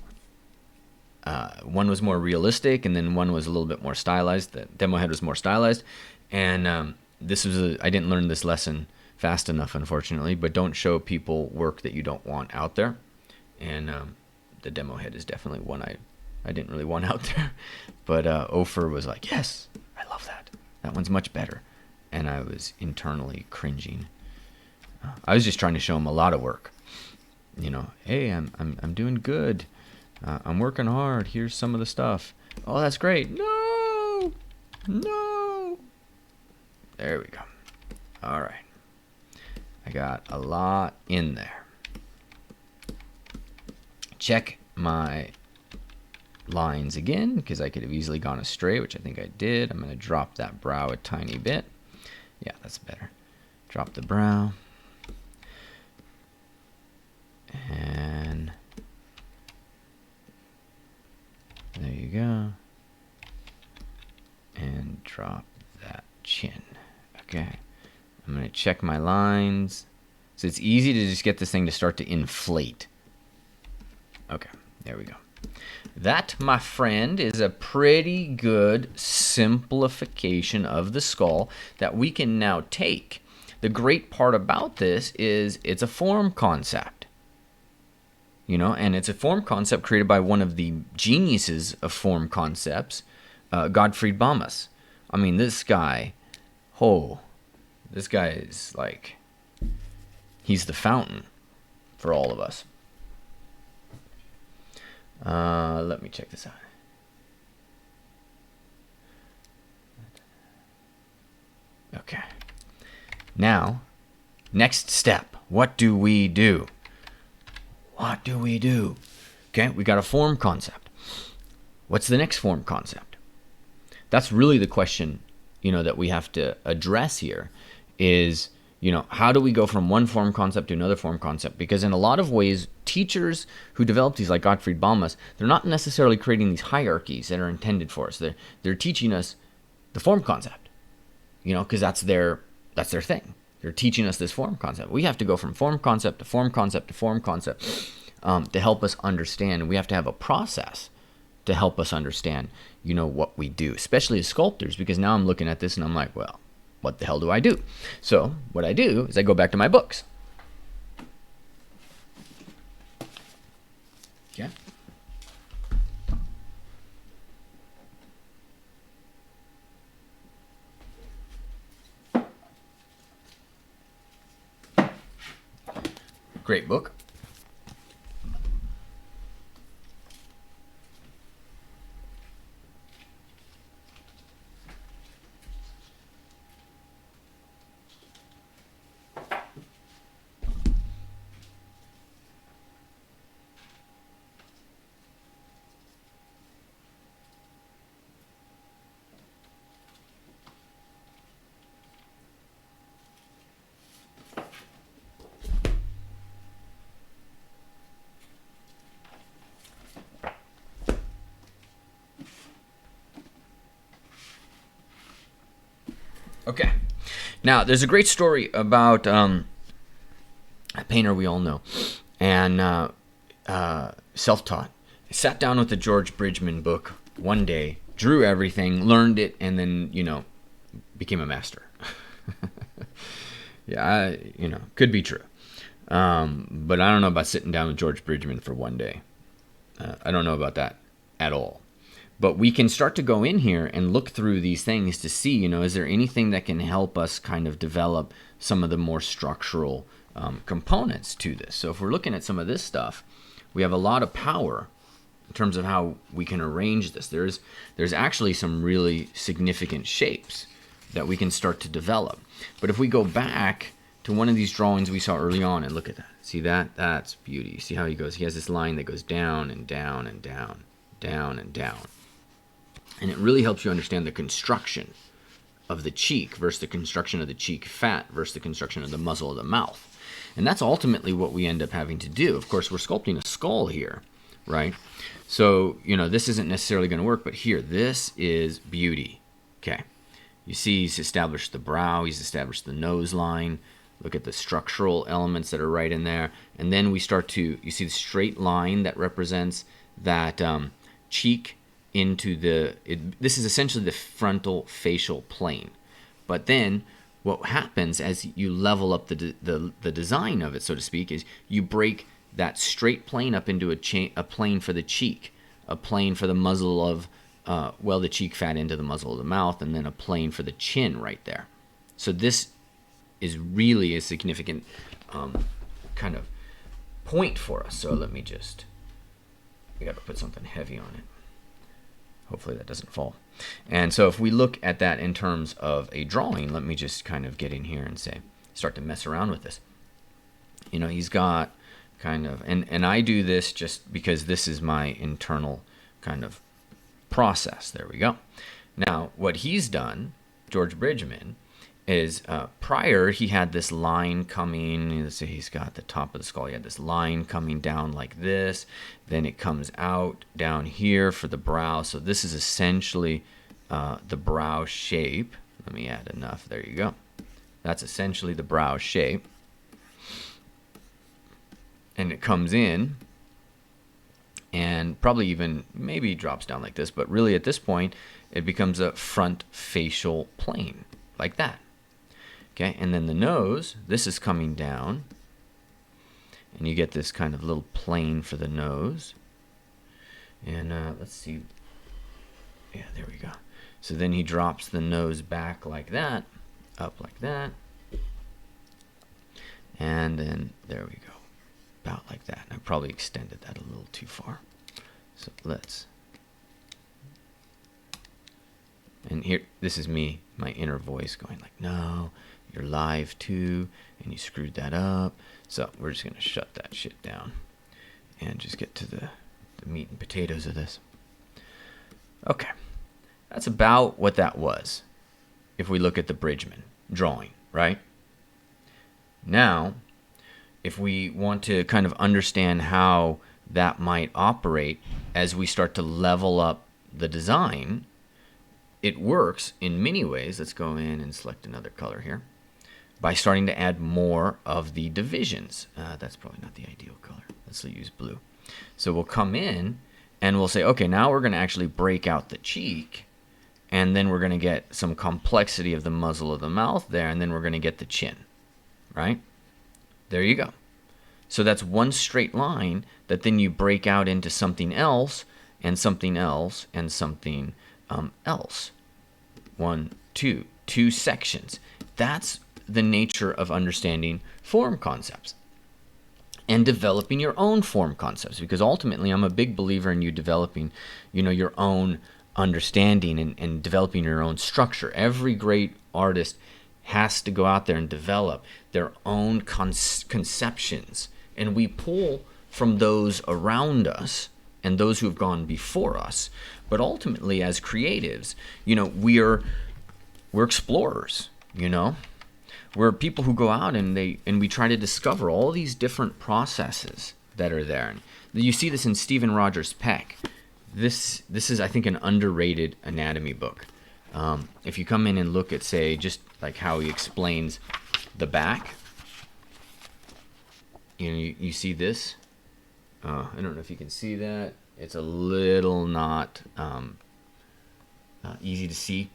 One was more realistic, and then one was a little bit more stylized. The demo head was more stylized, and this was I didn't learn this lesson fast enough, unfortunately. But don't show people work that you don't want out there. And the demo head is definitely one I didn't really want out there. But Ofer was like, yes, I love that. That one's much better. And I was internally cringing. I was just trying to show him a lot of work. You know, hey, I'm doing good. I'm working hard. Here's some of the stuff. Oh, that's great. No. There we go. All right. I got a lot in there. Check my lines again, because I could have easily gone astray, which I think I did. I'm going to drop that brow a tiny bit. Yeah, that's better. Drop the brow. And there you go. And drop that chin. Okay. I'm going to check my lines. So it's easy to just get this thing to start to inflate. Okay, there we go. That, my friend, is a pretty good simplification of the skull that we can now take. The great part about this is it's a form concept. You know, and it's a form concept created by one of the geniuses of form concepts, Gottfried Bomas. I mean, this guy, this guy is like, he's the fountain for all of us. Let me check this out. Okay. Now, next step. What do we do? What do we do? Okay, we got a form concept. What's the next form concept? That's really the question, you know, that we have to address here is, you know, how do we go from one form concept to another form concept? Because in a lot of ways, teachers who develop these, like Gottfried Bomas, they're not necessarily creating these hierarchies that are intended for us. They're teaching us the form concept, you know, because that's their thing. They're teaching us this form concept. We have to go from form concept to form concept to form concept to help us understand. And we have to have a process to help us understand, you know, what we do, especially as sculptors, because now I'm looking at this and I'm like, well, what the hell do I do? So what I do is I go back to my books. Okay. Great book. Okay. Now, there's a great story about a painter we all know, and self-taught. Sat down with the George Bridgman book one day, drew everything, learned it, and then, became a master. Yeah, could be true. But I don't know about sitting down with George Bridgman for one day. I don't know about that at all. But we can start to go in here and look through these things to see, is there anything that can help us kind of develop some of the more structural components to this. So if we're looking at some of this stuff, we have a lot of power in terms of how we can arrange this. There's actually some really significant shapes that we can start to develop. But if we go back to one of these drawings we saw early on and look at that, see that? That's beauty. See how he goes? He has this line that goes down and down and down, down and down. And it really helps you understand the construction of the cheek versus the construction of the cheek fat versus the construction of the muzzle of the mouth. And that's ultimately what we end up having to do. Of course, we're sculpting a skull here, right? So, this isn't necessarily going to work, but here, this is beauty. Okay. You see he's established the brow, he's established the nose line. Look at the structural elements that are right in there. And then we start to, you see the straight line that represents that cheek into this is essentially the frontal facial plane. But then what happens as you level up the design of it, so to speak, is you break that straight plane up into a plane for the cheek, a plane for the muzzle of, the cheek fat into the muzzle of the mouth, and then a plane for the chin right there. So this is really a significant kind of point for us. So we got to put something heavy on it. Hopefully that doesn't fall. And so if we look at that in terms of a drawing, let me just kind of get in here and start to mess around with this. He's got kind of, and I do this just because this is my internal kind of process. There we go. Now, what he's done, George Bridgman, is prior he had this line coming. Let's say he's got the top of the skull. He had this line coming down like this. Then it comes out down here for the brow. So this is essentially the brow shape. Let me add enough. There you go. That's essentially the brow shape. And it comes in and probably even maybe drops down like this. But really at this point, it becomes a front facial plane like that. Okay, and then the nose, this is coming down, and you get this kind of little plane for the nose. And let's see. Yeah, there we go. So then he drops the nose back like that, up like that, and then there we go, about like that. I probably extended that a little too far. So and here, this is me, my inner voice going like, no, you're live too, and you screwed that up. So we're just going to shut that shit down and just get to the meat and potatoes of this. Okay, that's about what that was if we look at the Bridgman drawing, right? Now, if we want to kind of understand how that might operate as we start to level up the design, it works in many ways. Let's go in and select another color here. By starting to add more of the divisions. That's probably not the ideal color. Let's use blue. So we'll come in and we'll say, okay, now we're going to actually break out the cheek, and then we're going to get some complexity of the muzzle of the mouth there, and then we're going to get the chin, right? There you go. So that's one straight line that then you break out into something else, and something else, and something else. Two sections. That's the nature of understanding form concepts and developing your own form concepts, because ultimately I'm a big believer in you developing your own understanding and developing your own structure. Every great artist has to go out there and develop their own conceptions, and we pull from those around us and those who have gone before us. But ultimately as creatives, we're explorers, We're people who go out and we try to discover all these different processes that are there. And you see this in Stephen Rogers Peck. This is, I think, an underrated anatomy book. If you come in and look at, say, just like how he explains the back, you see this. I don't know if you can see that. It's a little not easy to see,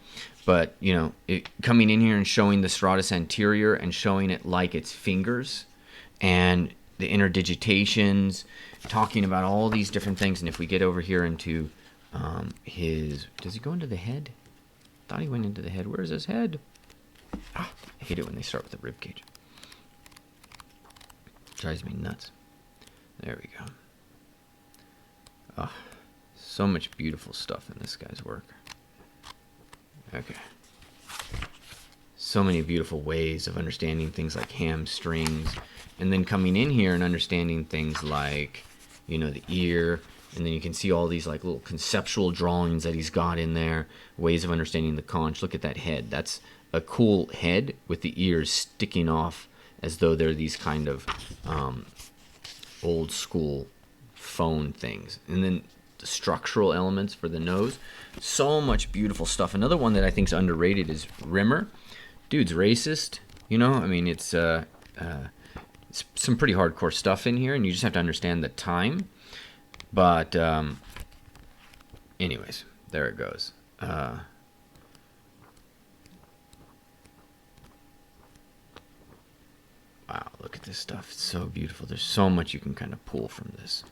but coming in here and showing the stratus anterior and showing it like its fingers and the interdigitations, talking about all these different things. And if we get over here into does he go into the head? I thought he went into the head. Where's his head? I hate it when they start with the rib cage. Drives me nuts. There we go. Oh, so much beautiful stuff in this guy's work. Okay. So many beautiful ways of understanding things like hamstrings, and then coming in here and understanding things like, the ear, and then you can see all these like little conceptual drawings that he's got in there, ways of understanding the conch. Look at that head. That's a cool head with the ears sticking off as though they're these kind of old school phone things. And then the structural elements for the nose. So much beautiful stuff. Another one that I think is underrated is Rimmer. Dude's racist. It's some pretty hardcore stuff in here, and you just have to understand the time. But anyways, there it goes. Wow, look at this stuff. It's so beautiful. There's so much you can kind of pull from this.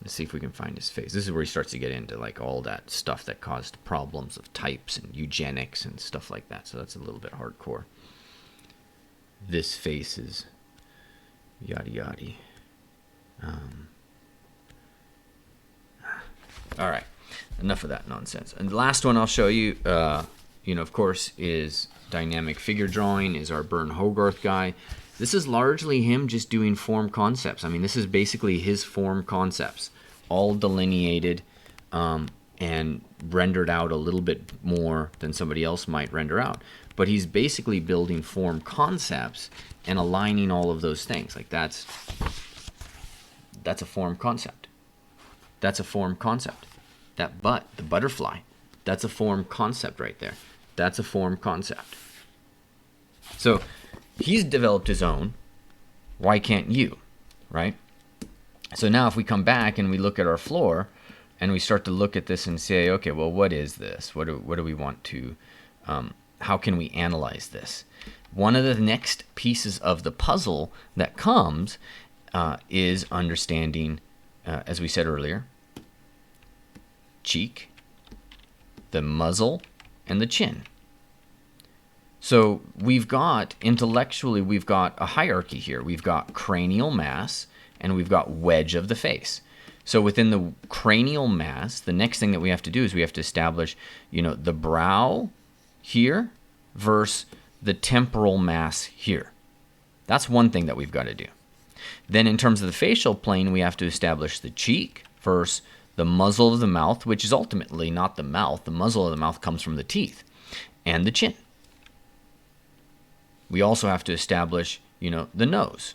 Let's see if we can find his face. This is where he starts to get into like all that stuff that caused problems of types and eugenics and stuff like that. So that's a little bit hardcore. This face is yada yada. All right, enough of that nonsense. And the last one I'll show you, of course, is dynamic figure drawing, is our Bern Hogarth guy. This is largely him just doing form concepts. This is basically his form concepts, all delineated and rendered out a little bit more than somebody else might render out. But he's basically building form concepts and aligning all of those things. Like that's a form concept. That's a form concept. The butterfly, that's a form concept right there. That's a form concept. So he's developed his own. Why can't you, right? So now if we come back and we look at our floor and we start to look at this and say, okay, well, what is this? What do we want to, how can we analyze this? One of the next pieces of the puzzle that comes is understanding, as we said earlier, cheek, the muzzle, and the chin. So intellectually, we've got a hierarchy here. We've got cranial mass, and we've got wedge of the face. So within the cranial mass, the next thing that we have to do is we have to establish, the brow here versus the temporal mass here. That's one thing that we've got to do. Then in terms of the facial plane, we have to establish the cheek versus the muzzle of the mouth, which is ultimately not the mouth. The muzzle of the mouth comes from the teeth, and the chin. We also have to establish, the nose.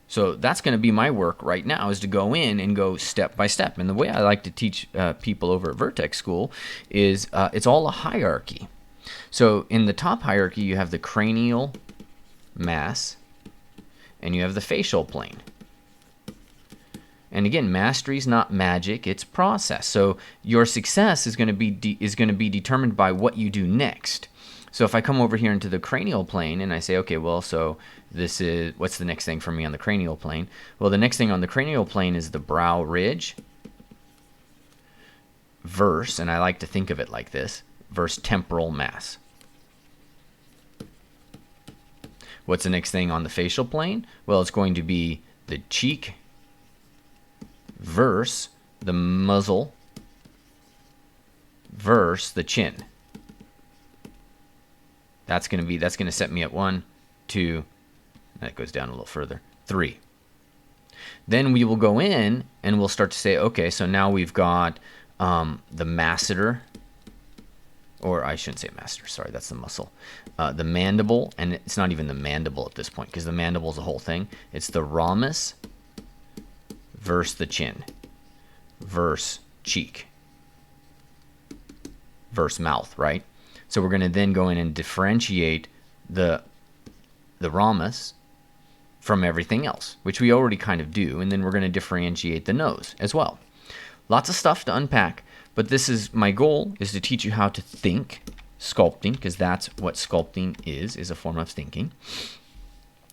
So that's going to be my work right now, is to go in and go step by step. And the way I like to teach people over at Vertex School is it's all a hierarchy. So in the top hierarchy, you have the cranial mass, and you have the facial plane. And again, mastery is not magic; it's process. So your success is going to be determined by what you do next. So if I come over here into the cranial plane and I say, okay, well, so this is, what's the next thing for me on the cranial plane? Well, the next thing on the cranial plane is the brow ridge versus, and I like to think of it like this, versus temporal mass. What's the next thing on the facial plane? Well, it's going to be the cheek versus the muzzle versus the chin. That's going to set me at 1, 2, that goes down a little further, 3. Then we will go in and we'll start to say, okay, so now we've got the masseter, or I shouldn't say masseter, sorry, that's the muscle. The mandible, and it's not even the mandible at this point because the mandible is the whole thing. It's the ramus versus the chin versus cheek versus mouth, right? So we're going to then go in and differentiate the ramus from everything else, which we already kind of do, and then we're going to differentiate the nose as well. Lots of stuff to unpack, but this is my goal, is to teach you how to think sculpting, because that's what sculpting is a form of thinking.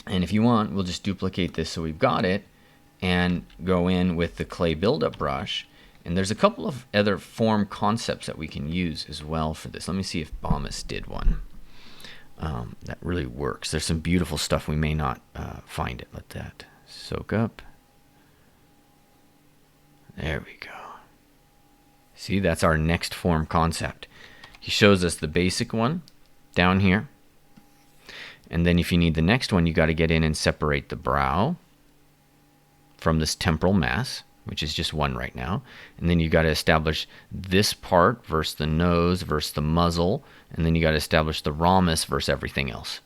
And if you want, we'll just duplicate this so we've got it and go in with the clay buildup brush. And there's a couple of other form concepts that we can use as well for this. Let me see if Bomis did one that really works. There's some beautiful stuff. We may not find it. Let that soak up. There we go. See, that's our next form concept. He shows us the basic one down here. And then if you need the next one, you got to get in and separate the brow from this temporal mass, which is just one right now. And then you got to establish this part versus the nose versus the muzzle. And then you got to establish the ramus versus everything else.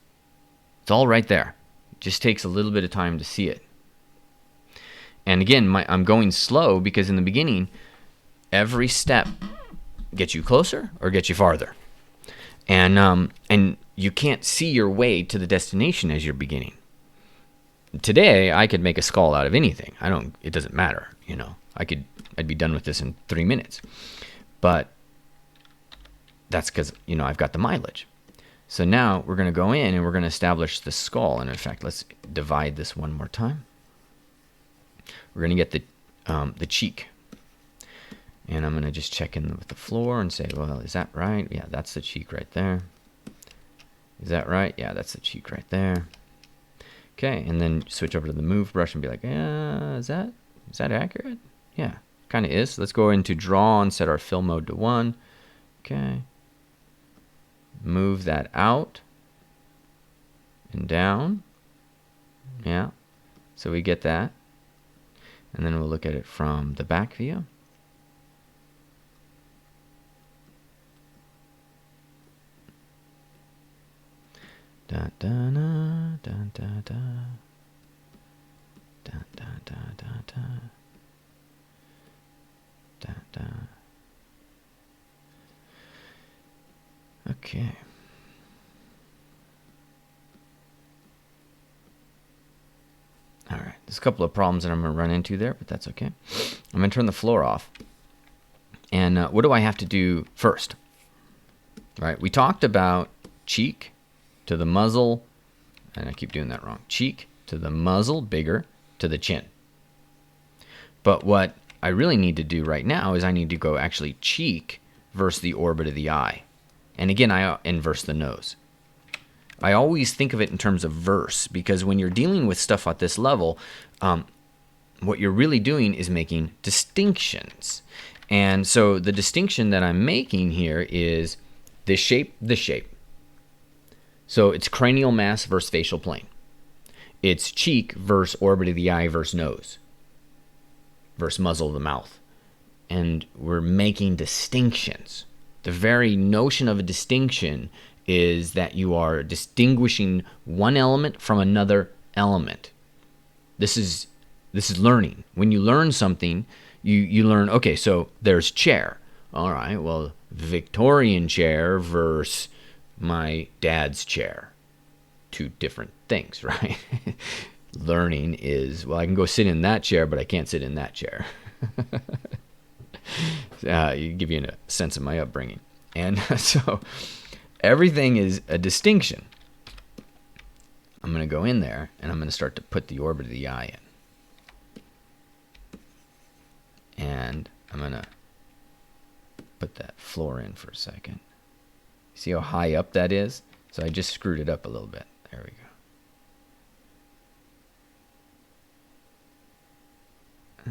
It's all right there. It just takes a little bit of time to see it. And again, I'm going slow because in the beginning, every step gets you closer or gets you farther. And you can't see your way to the destination as you're beginning. Today, I could make a skull out of anything. It doesn't matter, you know. I'd be done with this in 3 minutes. But that's because, you know, I've got the mileage. So now we're going to go in and we're going to establish the skull. And in fact, let's divide this one more time. We're going to get the cheek. And I'm going to just check in with the floor and say, well, is that right? Yeah, that's the cheek right there. Is that right? Yeah, that's the cheek right there. Okay, and then switch over to the move brush and be like, yeah, is that accurate? Yeah, kind of is. Let's go into draw and set our fill mode to 1. Okay. Move that out and down. Yeah, so we get that. And then we'll look at it from the back view. Da da da da da da da da da da da da. Okay. All right. There's a couple of problems that I'm going to run into there, but that's okay. I'm going to turn the floor off. And what do I have to do first? Right. We talked about cheek to the muzzle, and I keep doing that wrong. Cheek to the muzzle, bigger, to the chin. But what I really need to do right now is I need to go actually cheek versus the orbit of the eye. And again, I inverse the nose. I always think of it in terms of verse, because when you're dealing with stuff at this level, what you're really doing is making distinctions. And so the distinction that I'm making here is this shape, this shape. So it's cranial mass versus facial plane. It's cheek versus orbit of the eye versus nose versus muzzle of the mouth. And we're making distinctions. The very notion of a distinction is that you are distinguishing one element from another element. This is learning. When you learn something, you learn, okay, so there's chair. All right, well, Victorian chair versus my dad's chair. Two different things, right? Learning is, well, I can go sit in that chair, but I can't sit in that chair. You give you a sense of my upbringing. And so everything is a distinction. I'm going to go in there and I'm going to start to put the orbit of the eye in. And I'm going to put that floor in for a second. See how high up that is? So I just screwed it up a little bit. There we go.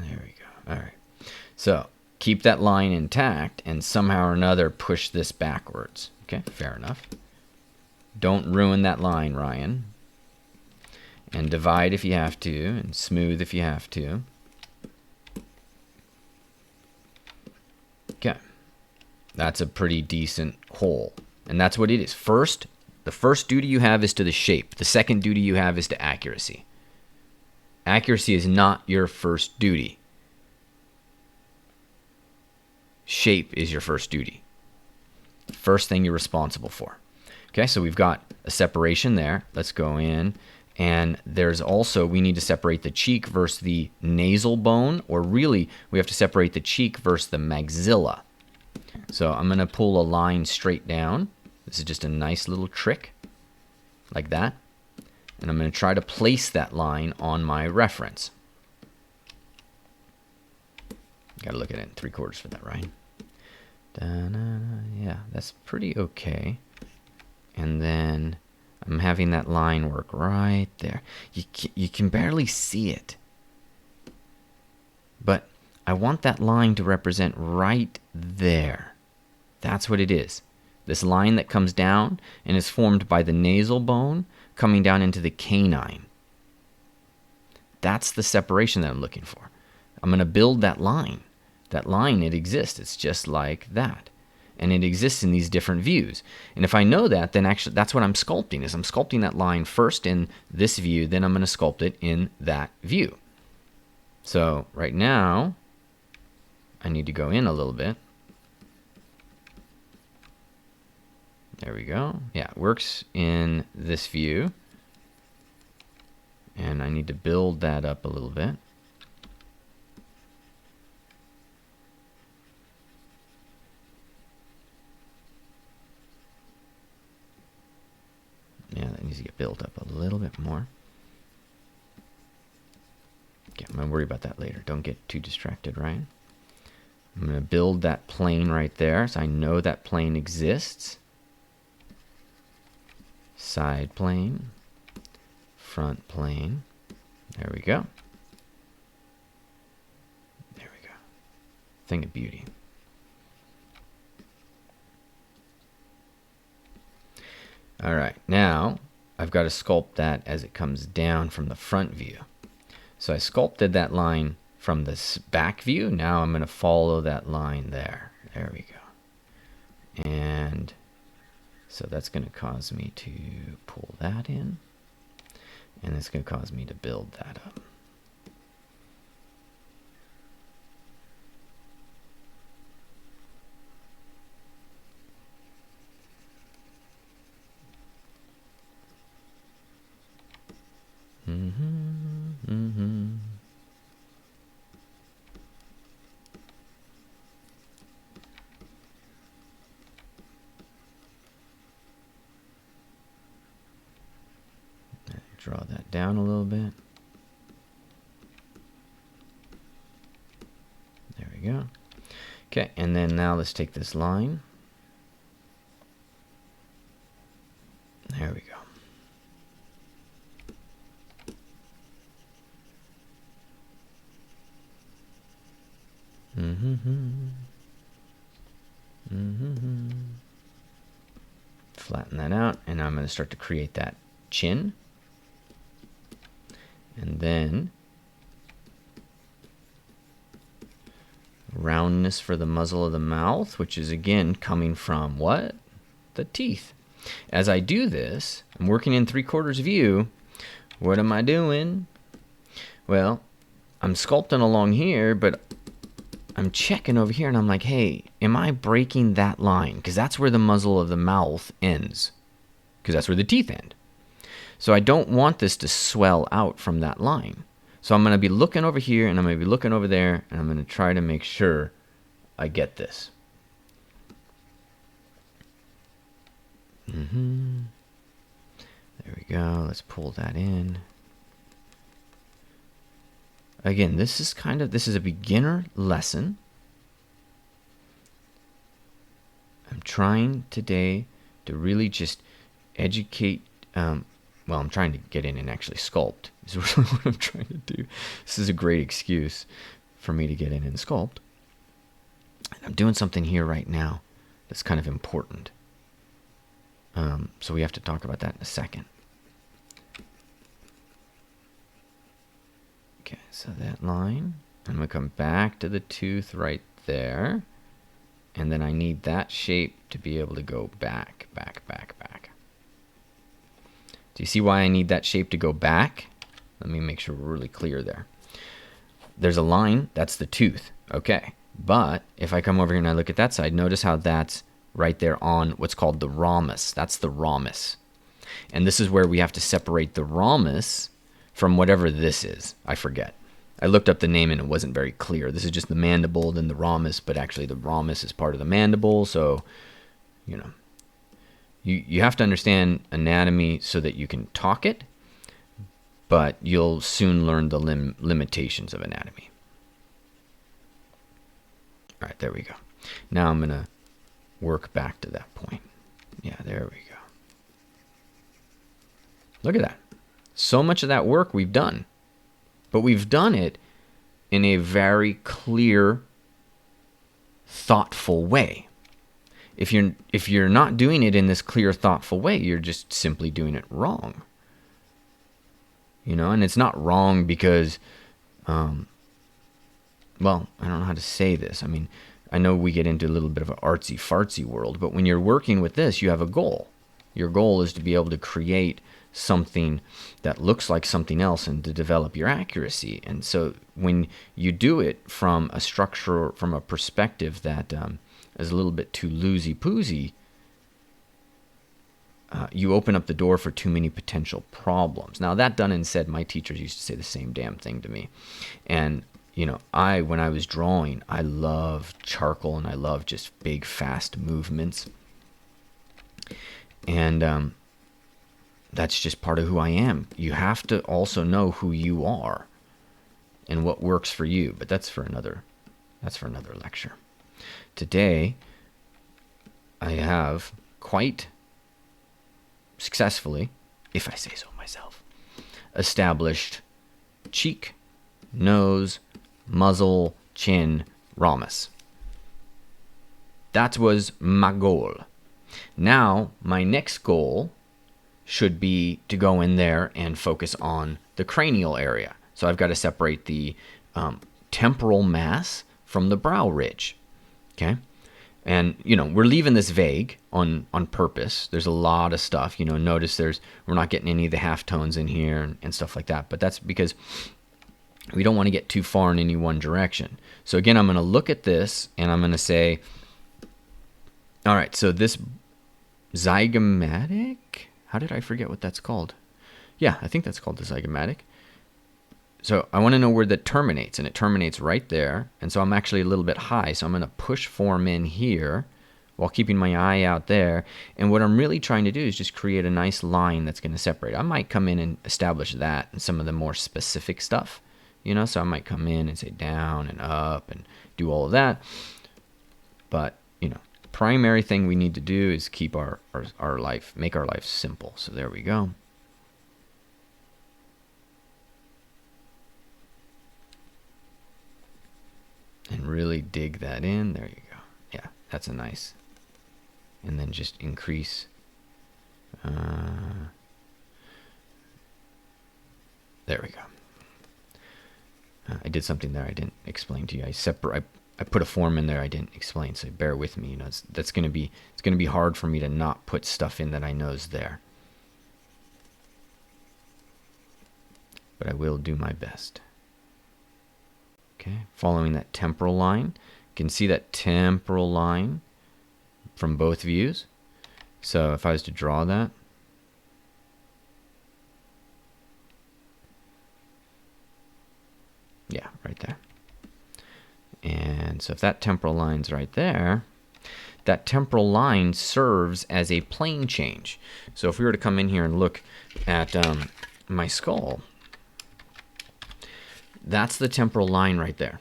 There we go. All right. So keep that line intact and somehow or another push this backwards. Okay, fair enough. Don't ruin that line, Ryan. And divide if you have to, and smooth if you have to. Okay. That's a pretty decent hole. And that's what it is. First, the first duty you have is to the shape. The second duty you have is to accuracy. Accuracy is not your first duty. shape is your first duty. First thing you're responsible for. Okay, so we've got a separation there. Let's go in. And there's also, we need to separate the cheek versus the nasal bone, or really we have to separate the cheek versus the maxilla. So I'm going to pull a line straight down. This is just a nice little trick, like that. And I'm going to try to place that line on my reference. Got to look at it in 3/4 for that, right? Yeah, that's pretty okay. And then I'm having that line work right there. You can barely see it. But I want that line to represent right there. That's what it is. This line that comes down and is formed by the nasal bone coming down into the canine. That's the separation that I'm looking for. I'm going to build that line. That line, it exists. It's just like that. And it exists in these different views. And if I know that, then actually that's what I'm sculpting, is I'm sculpting that line first in this view, then I'm going to sculpt it in that view. So right now, I need to go in a little bit. There we go. Yeah, it works in this view. And I need to build that up a little bit. Yeah, that needs to get built up a little bit more. Okay, I'm going to worry about that later. Don't get too distracted, right? I'm going to build that plane right there, so I know that plane exists. Side plane, front plane. There we go. There we go. Thing of beauty. All right, now I've got to sculpt that as it comes down from the front view. So I sculpted that line from this back view. Now I'm going to follow that line there. There we go. And so that's going to cause me to pull that in. And it's going to cause me to build that up. Draw that down a little bit. There we go. Okay, and then now let's take this line. There we go. Flatten that out, and now I'm going to start to create that chin. And then roundness for the muzzle of the mouth, which is again coming from what? The teeth. As I do this, I'm working in 3/4 view. What am I doing? Well, I'm sculpting along here, but I'm checking over here and I'm like, hey, am I breaking that line? Because that's where the muzzle of the mouth ends. Because that's where the teeth end. So I don't want this to swell out from that line. So I'm going to be looking over here and I'm going to be looking over there and I'm going to try to make sure I get this. There we go. Let's pull that in. Again, this is a beginner lesson. I'm trying today to really just educate. Well, I'm trying to get in and actually sculpt. Is really what I'm trying to do. This is a great excuse for me to get in and sculpt. And I'm doing something here right now that's kind of important. So we have to talk about that in a second. Okay, so that line. I'm going to come back to the tooth right there. And then I need that shape to be able to go back, back, back, back. Do you see why I need that shape to go back? Let me make sure we're really clear there. There's a line, that's the tooth. Okay, But if I come over here and I look at that side, notice how that's right there on what's called the ramus. That's the ramus. And this is where we have to separate the ramus from whatever this is. I forget. I looked up the name and it wasn't very clear. This is just the mandible, then the ramus, but actually the ramus is part of the mandible. So, you know, you have to understand anatomy so that you can talk it, but you'll soon learn the limitations of anatomy. All right, there we go. Now I'm going to work back to that point. Yeah, there we go. Look at that. So much of that work we've done. But we've done it in a very clear, thoughtful way. If you're not doing it in this clear, thoughtful way, you're just simply doing it wrong. You know, and it's not wrong because, well, I don't know how to say this. I mean, I know we get into a little bit of an artsy-fartsy world, but when you're working with this, you have a goal. Your goal is to be able to create something that looks like something else and to develop your accuracy. And so when you do it from a structure, from a perspective that is a little bit too loosey-poosey, you open up the door for too many potential problems. Now, that done and said, my teachers used to say the same damn thing to me. And, you know, when I was drawing, I loved charcoal and I loved just big, fast movements. And that's just part of who I am. You have to also know who you are and what works for you. But that's for another lecture. Today, I have quite successfully, if I say so myself, established cheek, nose, muzzle, chin, ramus. That was my goal. Now, my next goal should be to go in there and focus on the cranial area. So I've got to separate the temporal mass from the brow ridge. Okay? And, you know, we're leaving this vague on purpose. There's a lot of stuff. You know, notice we're not getting any of the halftones in here and stuff like that. But that's because we don't want to get too far in any one direction. So again, I'm going to look at this and I'm going to say, all right, so this zygomatic, how did I forget what that's called? Yeah, I think that's called the zygomatic. So I want to know where that terminates, and it terminates right there. And so I'm actually a little bit high, so I'm going to push form in here while keeping my eye out there. And what I'm really trying to do is just create a nice line that's going to separate. I might come in and establish that and some of the more specific stuff, you know, so I might come in and say down and up and do all of that. But, you know, primary thing we need to do is keep our life, make our life simple. So there we go. And really dig that in. There you go. Yeah, that's a nice. And then just increase. There we go. I did something there I didn't explain to you. I put a form in there I didn't explain, so bear with me. You know, it's going to be hard for me to not put stuff in that I know is there. But I will do my best. Okay, following that temporal line. You can see that temporal line from both views. So if I was to draw that, yeah, right there. And so if that temporal line's right there, that temporal line serves as a plane change. So if we were to come in here and look at my skull, that's the temporal line right there.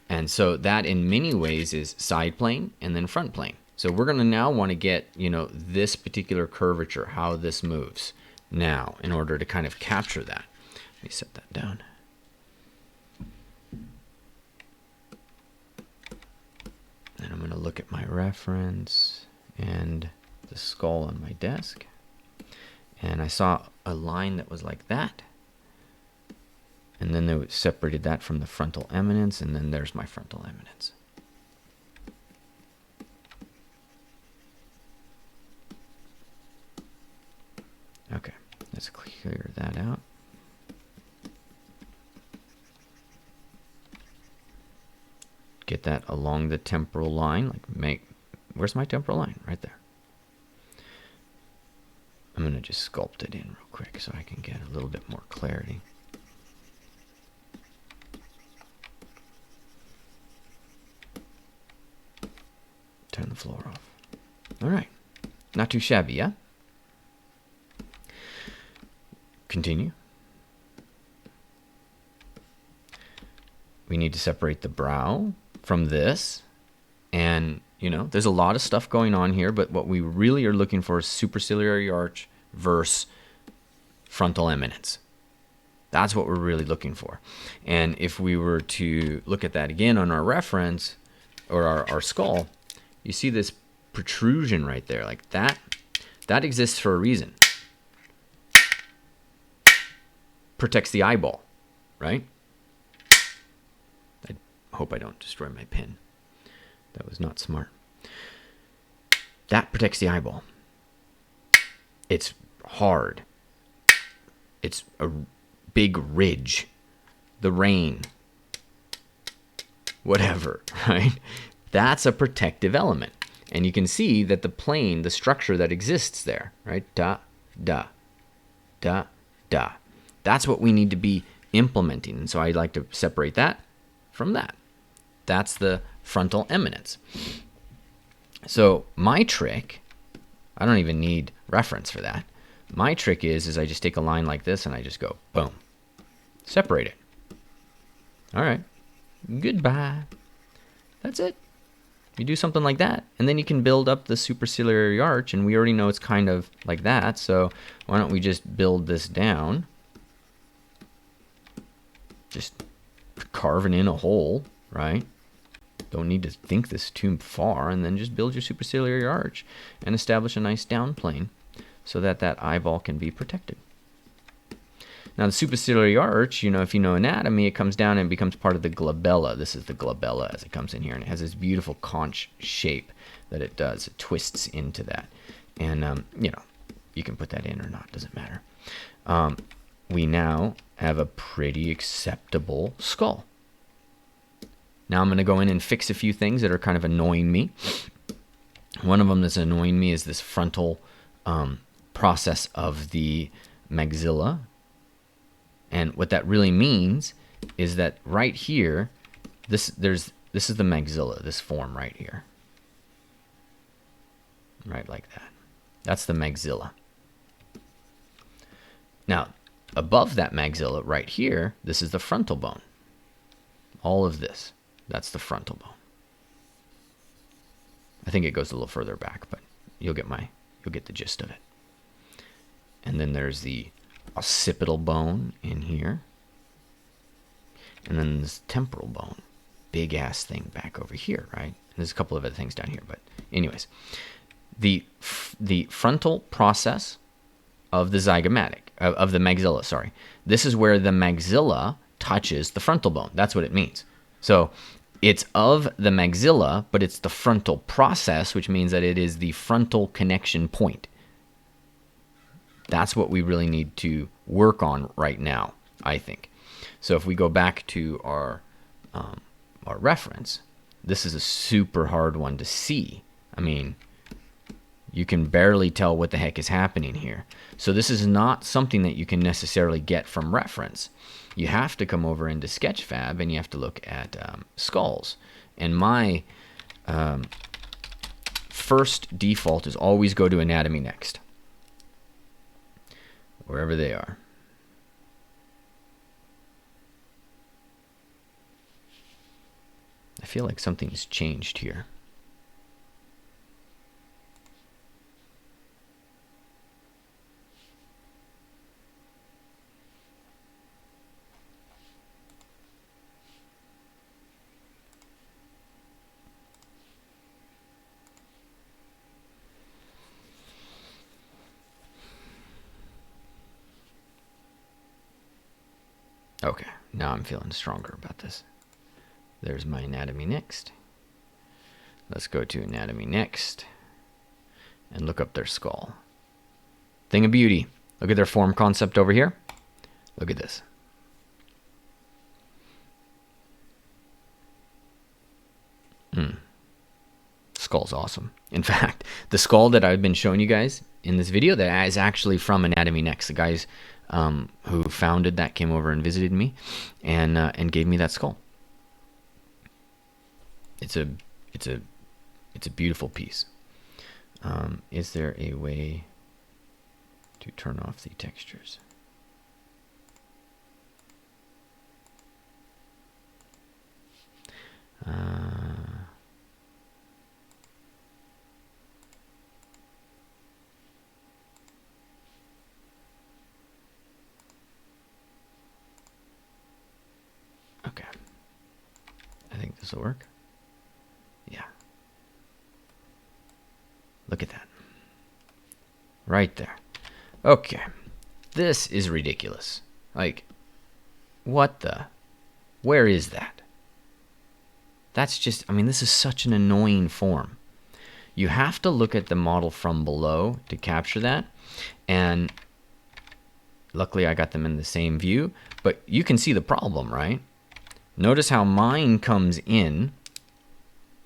And so that in many ways is side plane and then front plane. So we're going to now want to get, you know, this particular curvature, how this moves now in order to kind of capture that. Let me set that down. And I'm going to look at my reference and the skull on my desk. And I saw a line that was like that. And then they separated that from the frontal eminence, and then there's my frontal eminence. Okay, let's clear that out. get that along the temporal line. Where's my temporal line? Right there. I'm going to just sculpt it in real quick so I can get a little bit more clarity. Turn the floor off. All right. Not too shabby, yeah? Continue. We need to separate the brow from this. And, you know, there's a lot of stuff going on here, but what we really are looking for is superciliary arch versus frontal eminence. That's what we're really looking for. And if we were to look at that again on our reference, or our skull, you see this protrusion right there, like that. That exists for a reason. Protects the eyeball, right? I hope I don't destroy my pen. That was not smart. That protects the eyeball. It's hard. It's a big ridge. The rain. Whatever, right? That's a protective element. And you can see that the plane, the structure that exists there, right? Da, da, da, da. That's what we need to be implementing. And so I like to separate that from that. That's the frontal eminence. So my trick, I don't even need reference for that. My trick is I just take a line like this and I just go, boom, separate it. All right, goodbye. That's it. You do something like that, and then you can build up the superciliary arch, and we already know it's kind of like that, so why don't we just build this down? Just carving in a hole, right? Don't need to think this too far, and then just build your superciliary arch and establish a nice down plane so that that eyeball can be protected. Now the superciliary arch, you know, if you know anatomy, it comes down and becomes part of the glabella. This is the glabella as it comes in here, and it has this beautiful conch shape that it does. It twists into that. And, you know, you can put that in or not, doesn't matter. We now have a pretty acceptable skull. Now I'm going to go in and fix a few things that are kind of annoying me. One of them that's annoying me is this frontal process of the maxilla. And what that really means is that right here, this is the maxilla, this form right here. Right like that. That's the maxilla. Now, above that maxilla right here, this is the frontal bone. All of this, that's the frontal bone. I think it goes a little further back, but you'll get the gist of it. And then there's the occipital bone in here, and then this temporal bone, big ass thing back over here, right? And there's a couple of other things down here, but anyways, the frontal process of the zygomatic of the maxilla, sorry, this is where the maxilla touches the frontal bone. That's what it means. So it's of the maxilla, but it's the frontal process, which means that it is the frontal connection point. That's what we really need to work on right now, I think. So if we go back to our reference, this is a super hard one to see. I mean, you can barely tell what the heck is happening here. So this is not something that you can necessarily get from reference. You have to come over into Sketchfab and you have to look at skulls. And my first default is always go to Anatomy Next, wherever they are. I feel like something's changed here. Okay, now I'm feeling stronger about this. There's my Anatomy Next. Let's go to Anatomy Next and look up their skull. Thing of beauty. Look at their form concept over here. Look at this. skull's awesome. In fact, the skull that I've been showing you guys in this video, that is actually from Anatomy Next. The guys who founded that came over and visited me and gave me that skull. It's a beautiful piece. Is there a way to turn off the textures? Okay. I think this will work. Yeah. Look at that. Right there. Okay. This is ridiculous. Like, what the? Where is that? That's just, I mean, this is such an annoying form. You have to look at the model from below to capture that. And luckily I got them in the same view, but you can see the problem, right? Notice how mine comes in.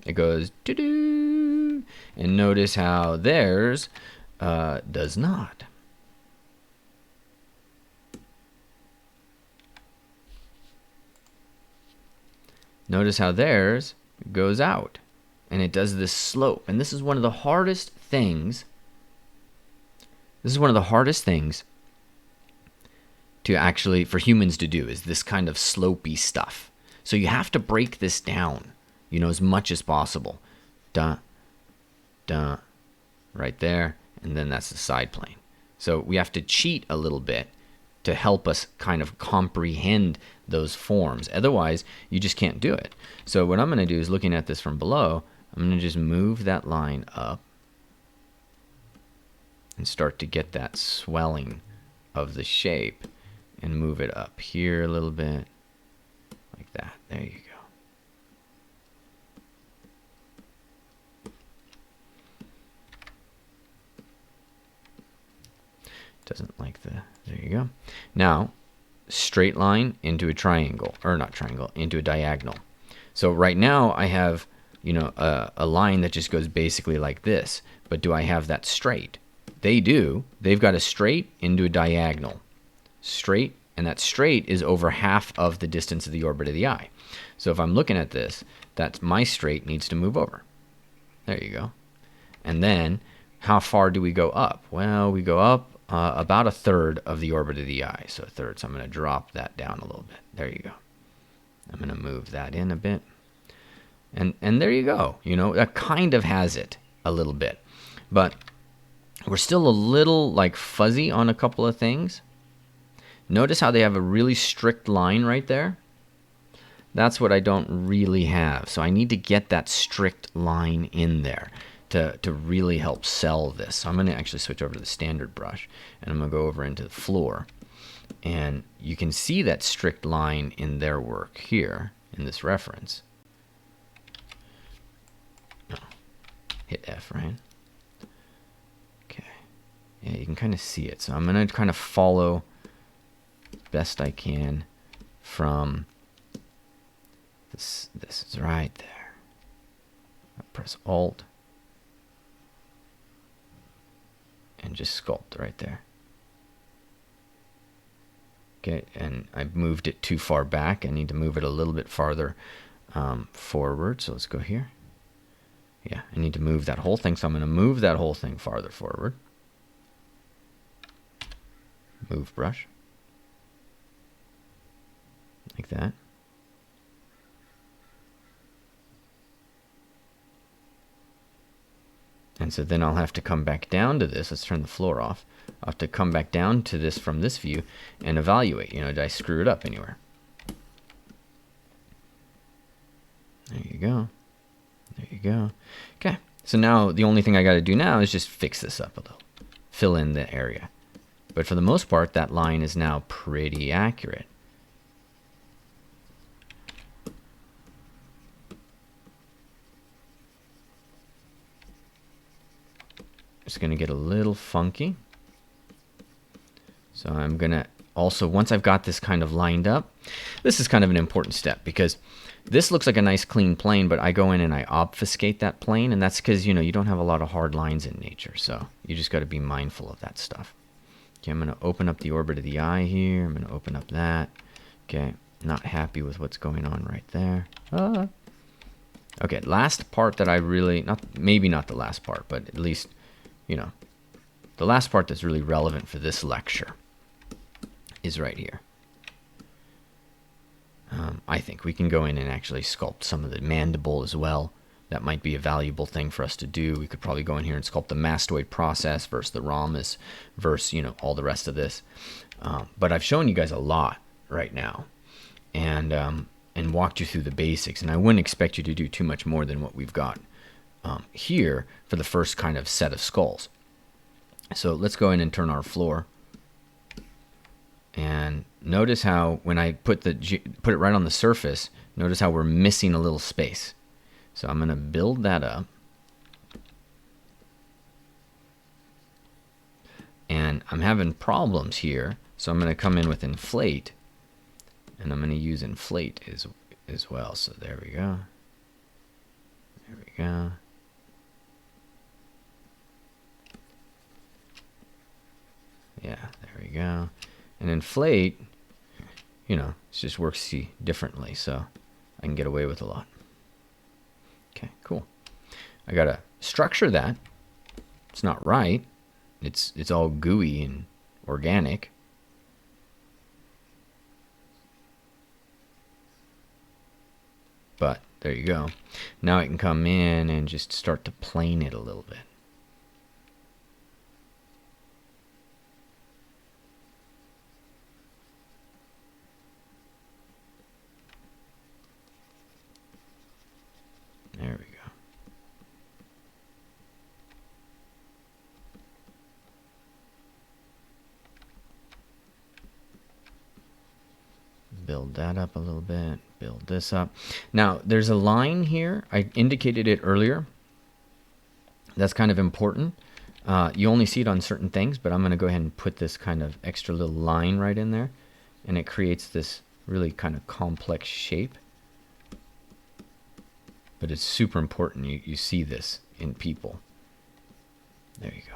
It goes doo-doo. And notice how theirs does not. Notice how theirs goes out. And it does this slope. And this is one of the hardest things. This is one of the hardest things to actually, for humans to do, is this kind of slopey stuff. So you have to break this down, you know, as much as possible. Duh, duh, right there. And then that's the side plane. So we have to cheat a little bit to help us kind of comprehend those forms. Otherwise, you just can't do it. So what I'm going to do is, looking at this from below, I'm going to just move that line up and start to get that swelling of the shape and move it up here a little bit like that. There you go. Doesn't like the, there you go. Now, straight line into a triangle, or not triangle, into a diagonal. So right now I have, you know, a line that just goes basically like this. But do I have that straight? They do. They've got a straight into a diagonal. Straight, and that straight is over half of the distance of the orbit of the eye. So if I'm looking at this, that's my straight needs to move over. There you go. And then how far do we go up? Well, we go up about a third of the orbit of the eye. So a third. So I'm going to drop that down a little bit. There you go. I'm going to move that in a bit. And there you go. You know, that kind of has it a little bit. But we're still a little like fuzzy on a couple of things. Notice how they have a really strict line right there. That's what I don't really have. So I need to get that strict line in there to really help sell this. So I'm going to actually switch over to the standard brush, and I'm going to go over into the floor. And you can see that strict line in their work here in this reference. Oh, hit F, right? Okay. Yeah, you can kind of see it. So I'm going to kind of follow best I can from this. This is right there. I press Alt and just sculpt right there. Okay, and I moved it too far back. I need to move it a little bit farther forward. So let's go here. Yeah, I need to move that whole thing. So I'm going to move that whole thing farther forward. Move brush. Like that. And so then I'll have to come back down to this. Let's turn the floor off. I'll have to come back down to this from this view and evaluate. You know, did I screw it up anywhere? There you go. There you go. Okay. So now the only thing I got to do now is just fix this up a little. Fill in the area. But for the most part, that line is now pretty accurate. It's going to get a little funky. So I'm going to also, once I've got this kind of lined up, this is kind of an important step because this looks like a nice clean plane, but I go in and I obfuscate that plane, and that's because, you know, you don't have a lot of hard lines in nature, so you just got to be mindful of that stuff. Okay, I'm going to open up the orbit of the eye here. I'm going to open up that. Okay, not happy with what's going on right there. Okay, last part that I really, maybe not the last part, but at least, you know, the last part that's really relevant for this lecture is right here. I think we can go in and actually sculpt some of the mandible as well. That might be a valuable thing for us to do. We could probably go in here and sculpt the mastoid process versus the rhombus versus, you know, all the rest of this. But I've shown you guys a lot right now and walked you through the basics. And I wouldn't expect you to do too much more than what we've got here for the first kind of set of skulls. So let's go in and turn our floor. And notice how when I put it right on the surface, notice how we're missing a little space. So I'm going to build that up. And I'm having problems here, so I'm going to come in with inflate. And I'm going to use inflate as well. So there we go. There we go. Yeah, there we go. And inflate, you know, it just works differently, so I can get away with a lot. Okay, cool. I gotta structure that. It's not right. It's all gooey and organic. But there you go. Now I can come in and just start to plane it a little bit. There we go. Build that up a little bit. Build this up. Now, there's a line here. I indicated it earlier. That's kind of important. You only see it on certain things, but I'm going to go ahead and put this kind of extra little line right in there. And it creates this really kind of complex shape. But it's super important you see this in people. There you go.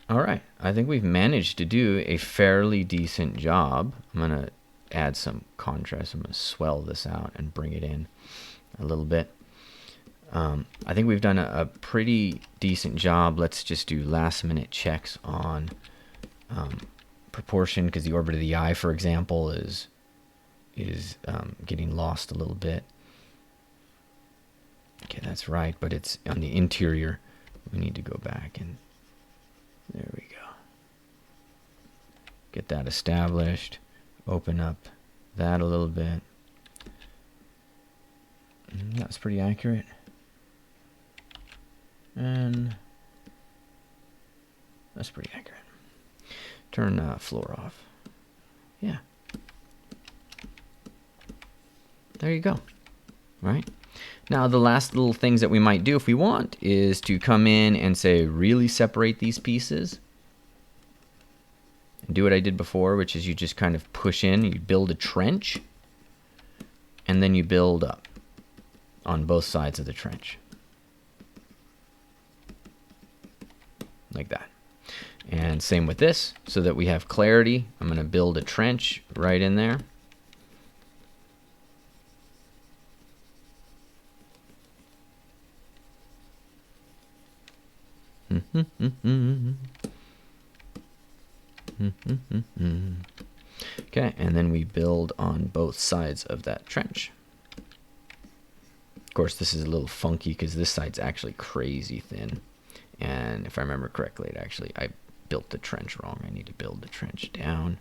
All right, I think we've managed to do a fairly decent job. I'm going to add some contrast. I'm going to swell this out and bring it in a little bit. I think we've done a pretty decent job. Let's just do last minute checks on proportion, because the orbit of the eye, for example, is getting lost a little bit. Okay, that's right, but it's on the interior. We need to go back and there we go. Get that established. Open up that a little bit. That's pretty accurate. And that's pretty accurate. Turn floor off. Yeah. There you go. Right? Now, the last little things that we might do if we want is to come in and say, really separate these pieces. And do what I did before, which is you just kind of push in, you build a trench, and then you build up on both sides of the trench. Like that. And same with this, so that we have clarity. I'm going to build a trench right in there. Okay, and then we build on both sides of that trench. Of course, this is a little funky because this side's actually crazy thin. And if I remember correctly, I built the trench wrong. I need to build the trench down.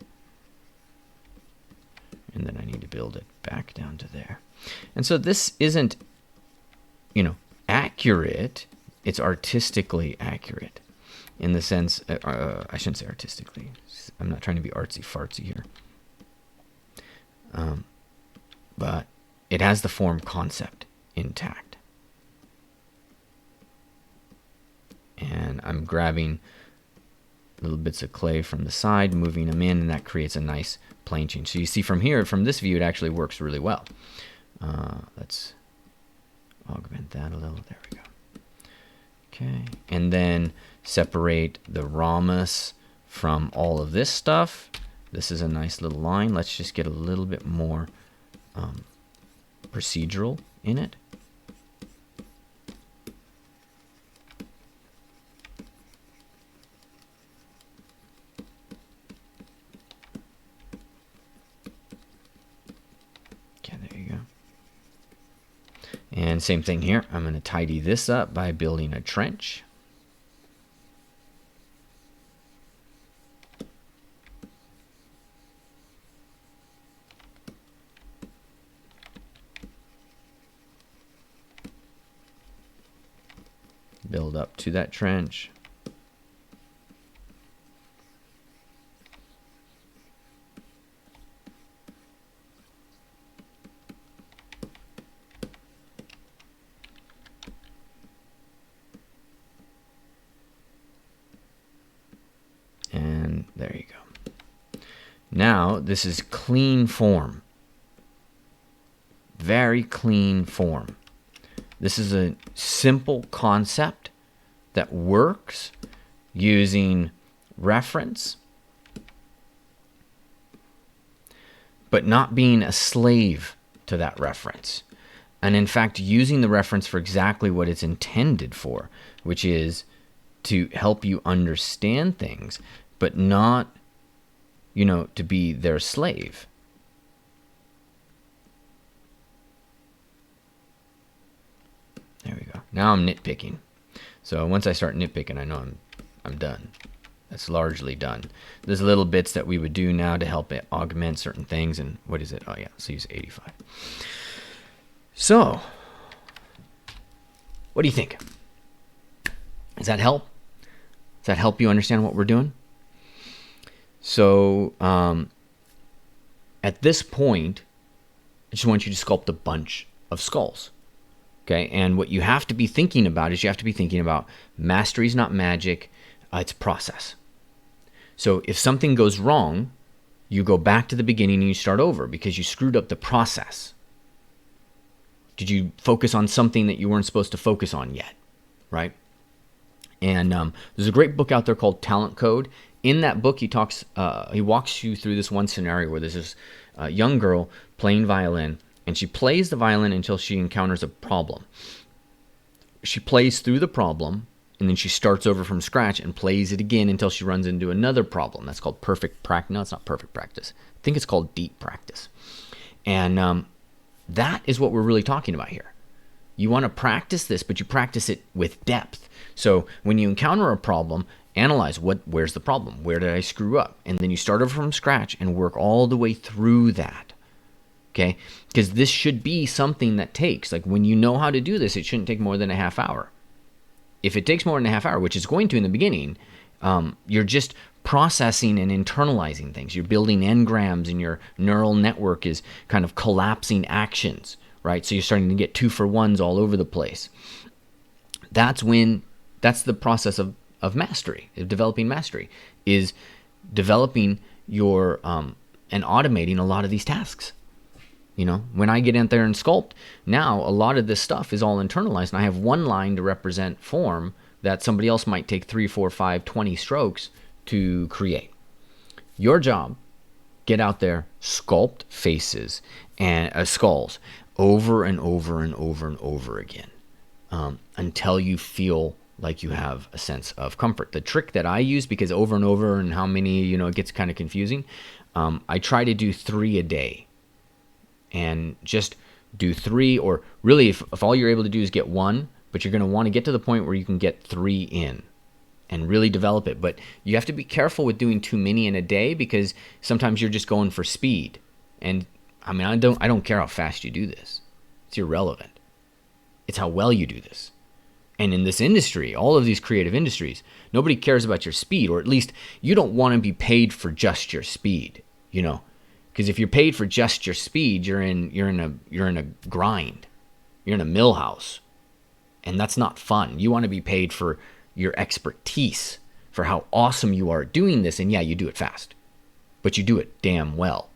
And then I need to build it back down to there. And so this isn't, accurate. It's artistically accurate in the sense, I shouldn't say artistically. I'm not trying to be artsy-fartsy here. But it has the form concept intact. And I'm grabbing little bits of clay from the side, moving them in, and that creates a nice plane change. So you see from here, from this view, it actually works really well. Let's augment that a little. There we go. Okay, and then separate the ramus from all of this stuff. This is a nice little line. Let's just get a little bit more procedural in it. Okay, there you go. And same thing here. I'm going to tidy this up by building a trench. Build up to that trench. And there you go. Now this is clean form. Very clean form. This is a simple concept that works using reference, but not being a slave to that reference. And in fact, using the reference for exactly what it's intended for, which is to help you understand things, but not, to be their slave. There we go. Now I'm nitpicking. So once I start nitpicking, I know I'm done. That's largely done. There's little bits that we would do now to help it augment certain things. And what is it? Oh yeah, let's use 85. So, what do you think? Does that help? Does that help you understand what we're doing? So, at this point, I just want you to sculpt a bunch of skulls. Okay, and what you have to be thinking about is you have to be thinking about mastery is not magic, it's process. So if something goes wrong, you go back to the beginning and you start over because you screwed up the process. Did you focus on something that you weren't supposed to focus on yet, right? And there's a great book out there called Talent Code. In that book, he walks you through this one scenario where there's this young girl playing violin, and she plays the violin until she encounters a problem. She plays through the problem, and then she starts over from scratch and plays it again until she runs into another problem. That's called perfect practice. No, it's not perfect practice. I think it's called deep practice. And that is what we're really talking about here. You want to practice this, but you practice it with depth. So when you encounter a problem, analyze where's the problem? Where did I screw up? And then you start over from scratch and work all the way through that. Okay, because this should be something that takes, like when you know how to do this, it shouldn't take more than a half hour. If it takes more than a half hour, which it's going to in the beginning, you're just processing and internalizing things. You're building engrams and your neural network is kind of collapsing actions, right? So you're starting to get 2-for-1s all over the place. That's the process of mastery, of developing mastery, is developing your, and automating a lot of these tasks. When I get in there and sculpt, now a lot of this stuff is all internalized, and I have one line to represent form that somebody else might take 3, 4, 5, 20 strokes to create. Your job, get out there, sculpt faces and skulls over and over and over and over again until you feel like you have a sense of comfort. The trick that I use, because over and over and how many, it gets kind of confusing, I try to do 3 a day. And just do 3, or really if all you're able to do is get 1, but you're going to want to get to the point where you can get 3 in and really develop it. But you have to be careful with doing too many in a day, because sometimes you're just going for speed. And I mean, I don't care how fast you do this. It's irrelevant. It's how well you do this. And in this industry, all of these creative industries, nobody cares about your speed, or at least you don't want to be paid for just your speed, Because if you're paid for just your speed, you're in a grind. You're in a mill house. And that's not fun. You want to be paid for your expertise for how awesome you are at doing this. And yeah, you do it fast, but you do it damn well.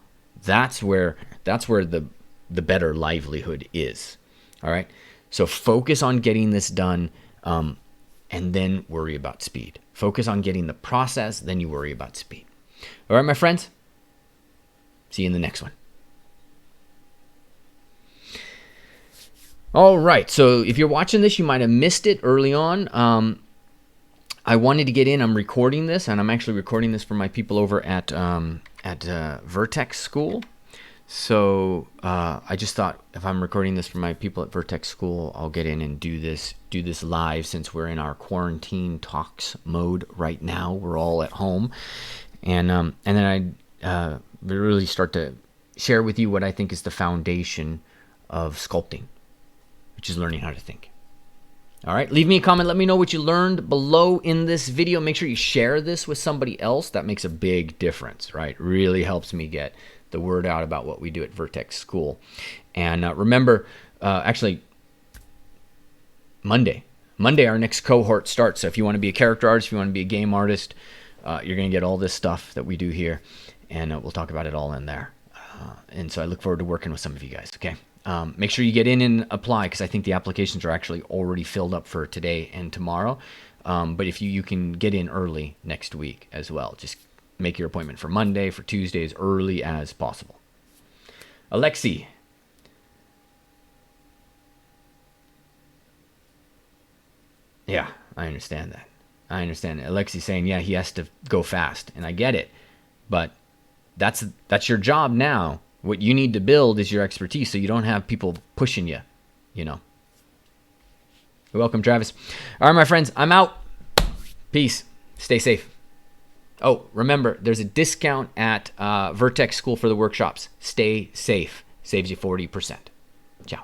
That's where the better livelihood is. All right. So focus on getting this done, and then worry about speed. Focus on getting the process, then you worry about speed. All right, my friends. See you in the next one. All right. So if you're watching this, you might have missed it early on. I wanted to get in. I'm recording this, and I'm actually recording this for my people over at Vertex School. So I just thought, if I'm recording this for my people at Vertex School, I'll get in and do this live, since we're in our quarantine talks mode right now. We're all at home, and then I really start to share with you what I think is the foundation of sculpting, which is learning how to think. All right, leave me a comment. Let me know what you learned below in this video. Make sure you share this with somebody else. That makes a big difference, right? Really helps me get the word out about what we do at Vertex School. And remember, actually, Monday, our next cohort starts. So if you want to be a character artist, if you want to be a game artist, you're going to get all this stuff that we do here, and we'll talk about it all in there. And so I look forward to working with some of you guys, okay? Make sure you get in and apply, because I think the applications are actually already filled up for today and tomorrow. But if you can get in early next week as well. Just make your appointment for Monday, for Tuesday, as early as possible. Alexi. Yeah, I understand that. I understand it. Alexi's saying, yeah, he has to go fast, and I get it. But that's your job now. What you need to build is your expertise, so you don't have people pushing you, you know. You're welcome, Travis. All right, my friends, I'm out. Peace. Stay safe. Oh, remember, there's a discount at Vertex School for the workshops. Stay safe. Saves you 40%. Ciao.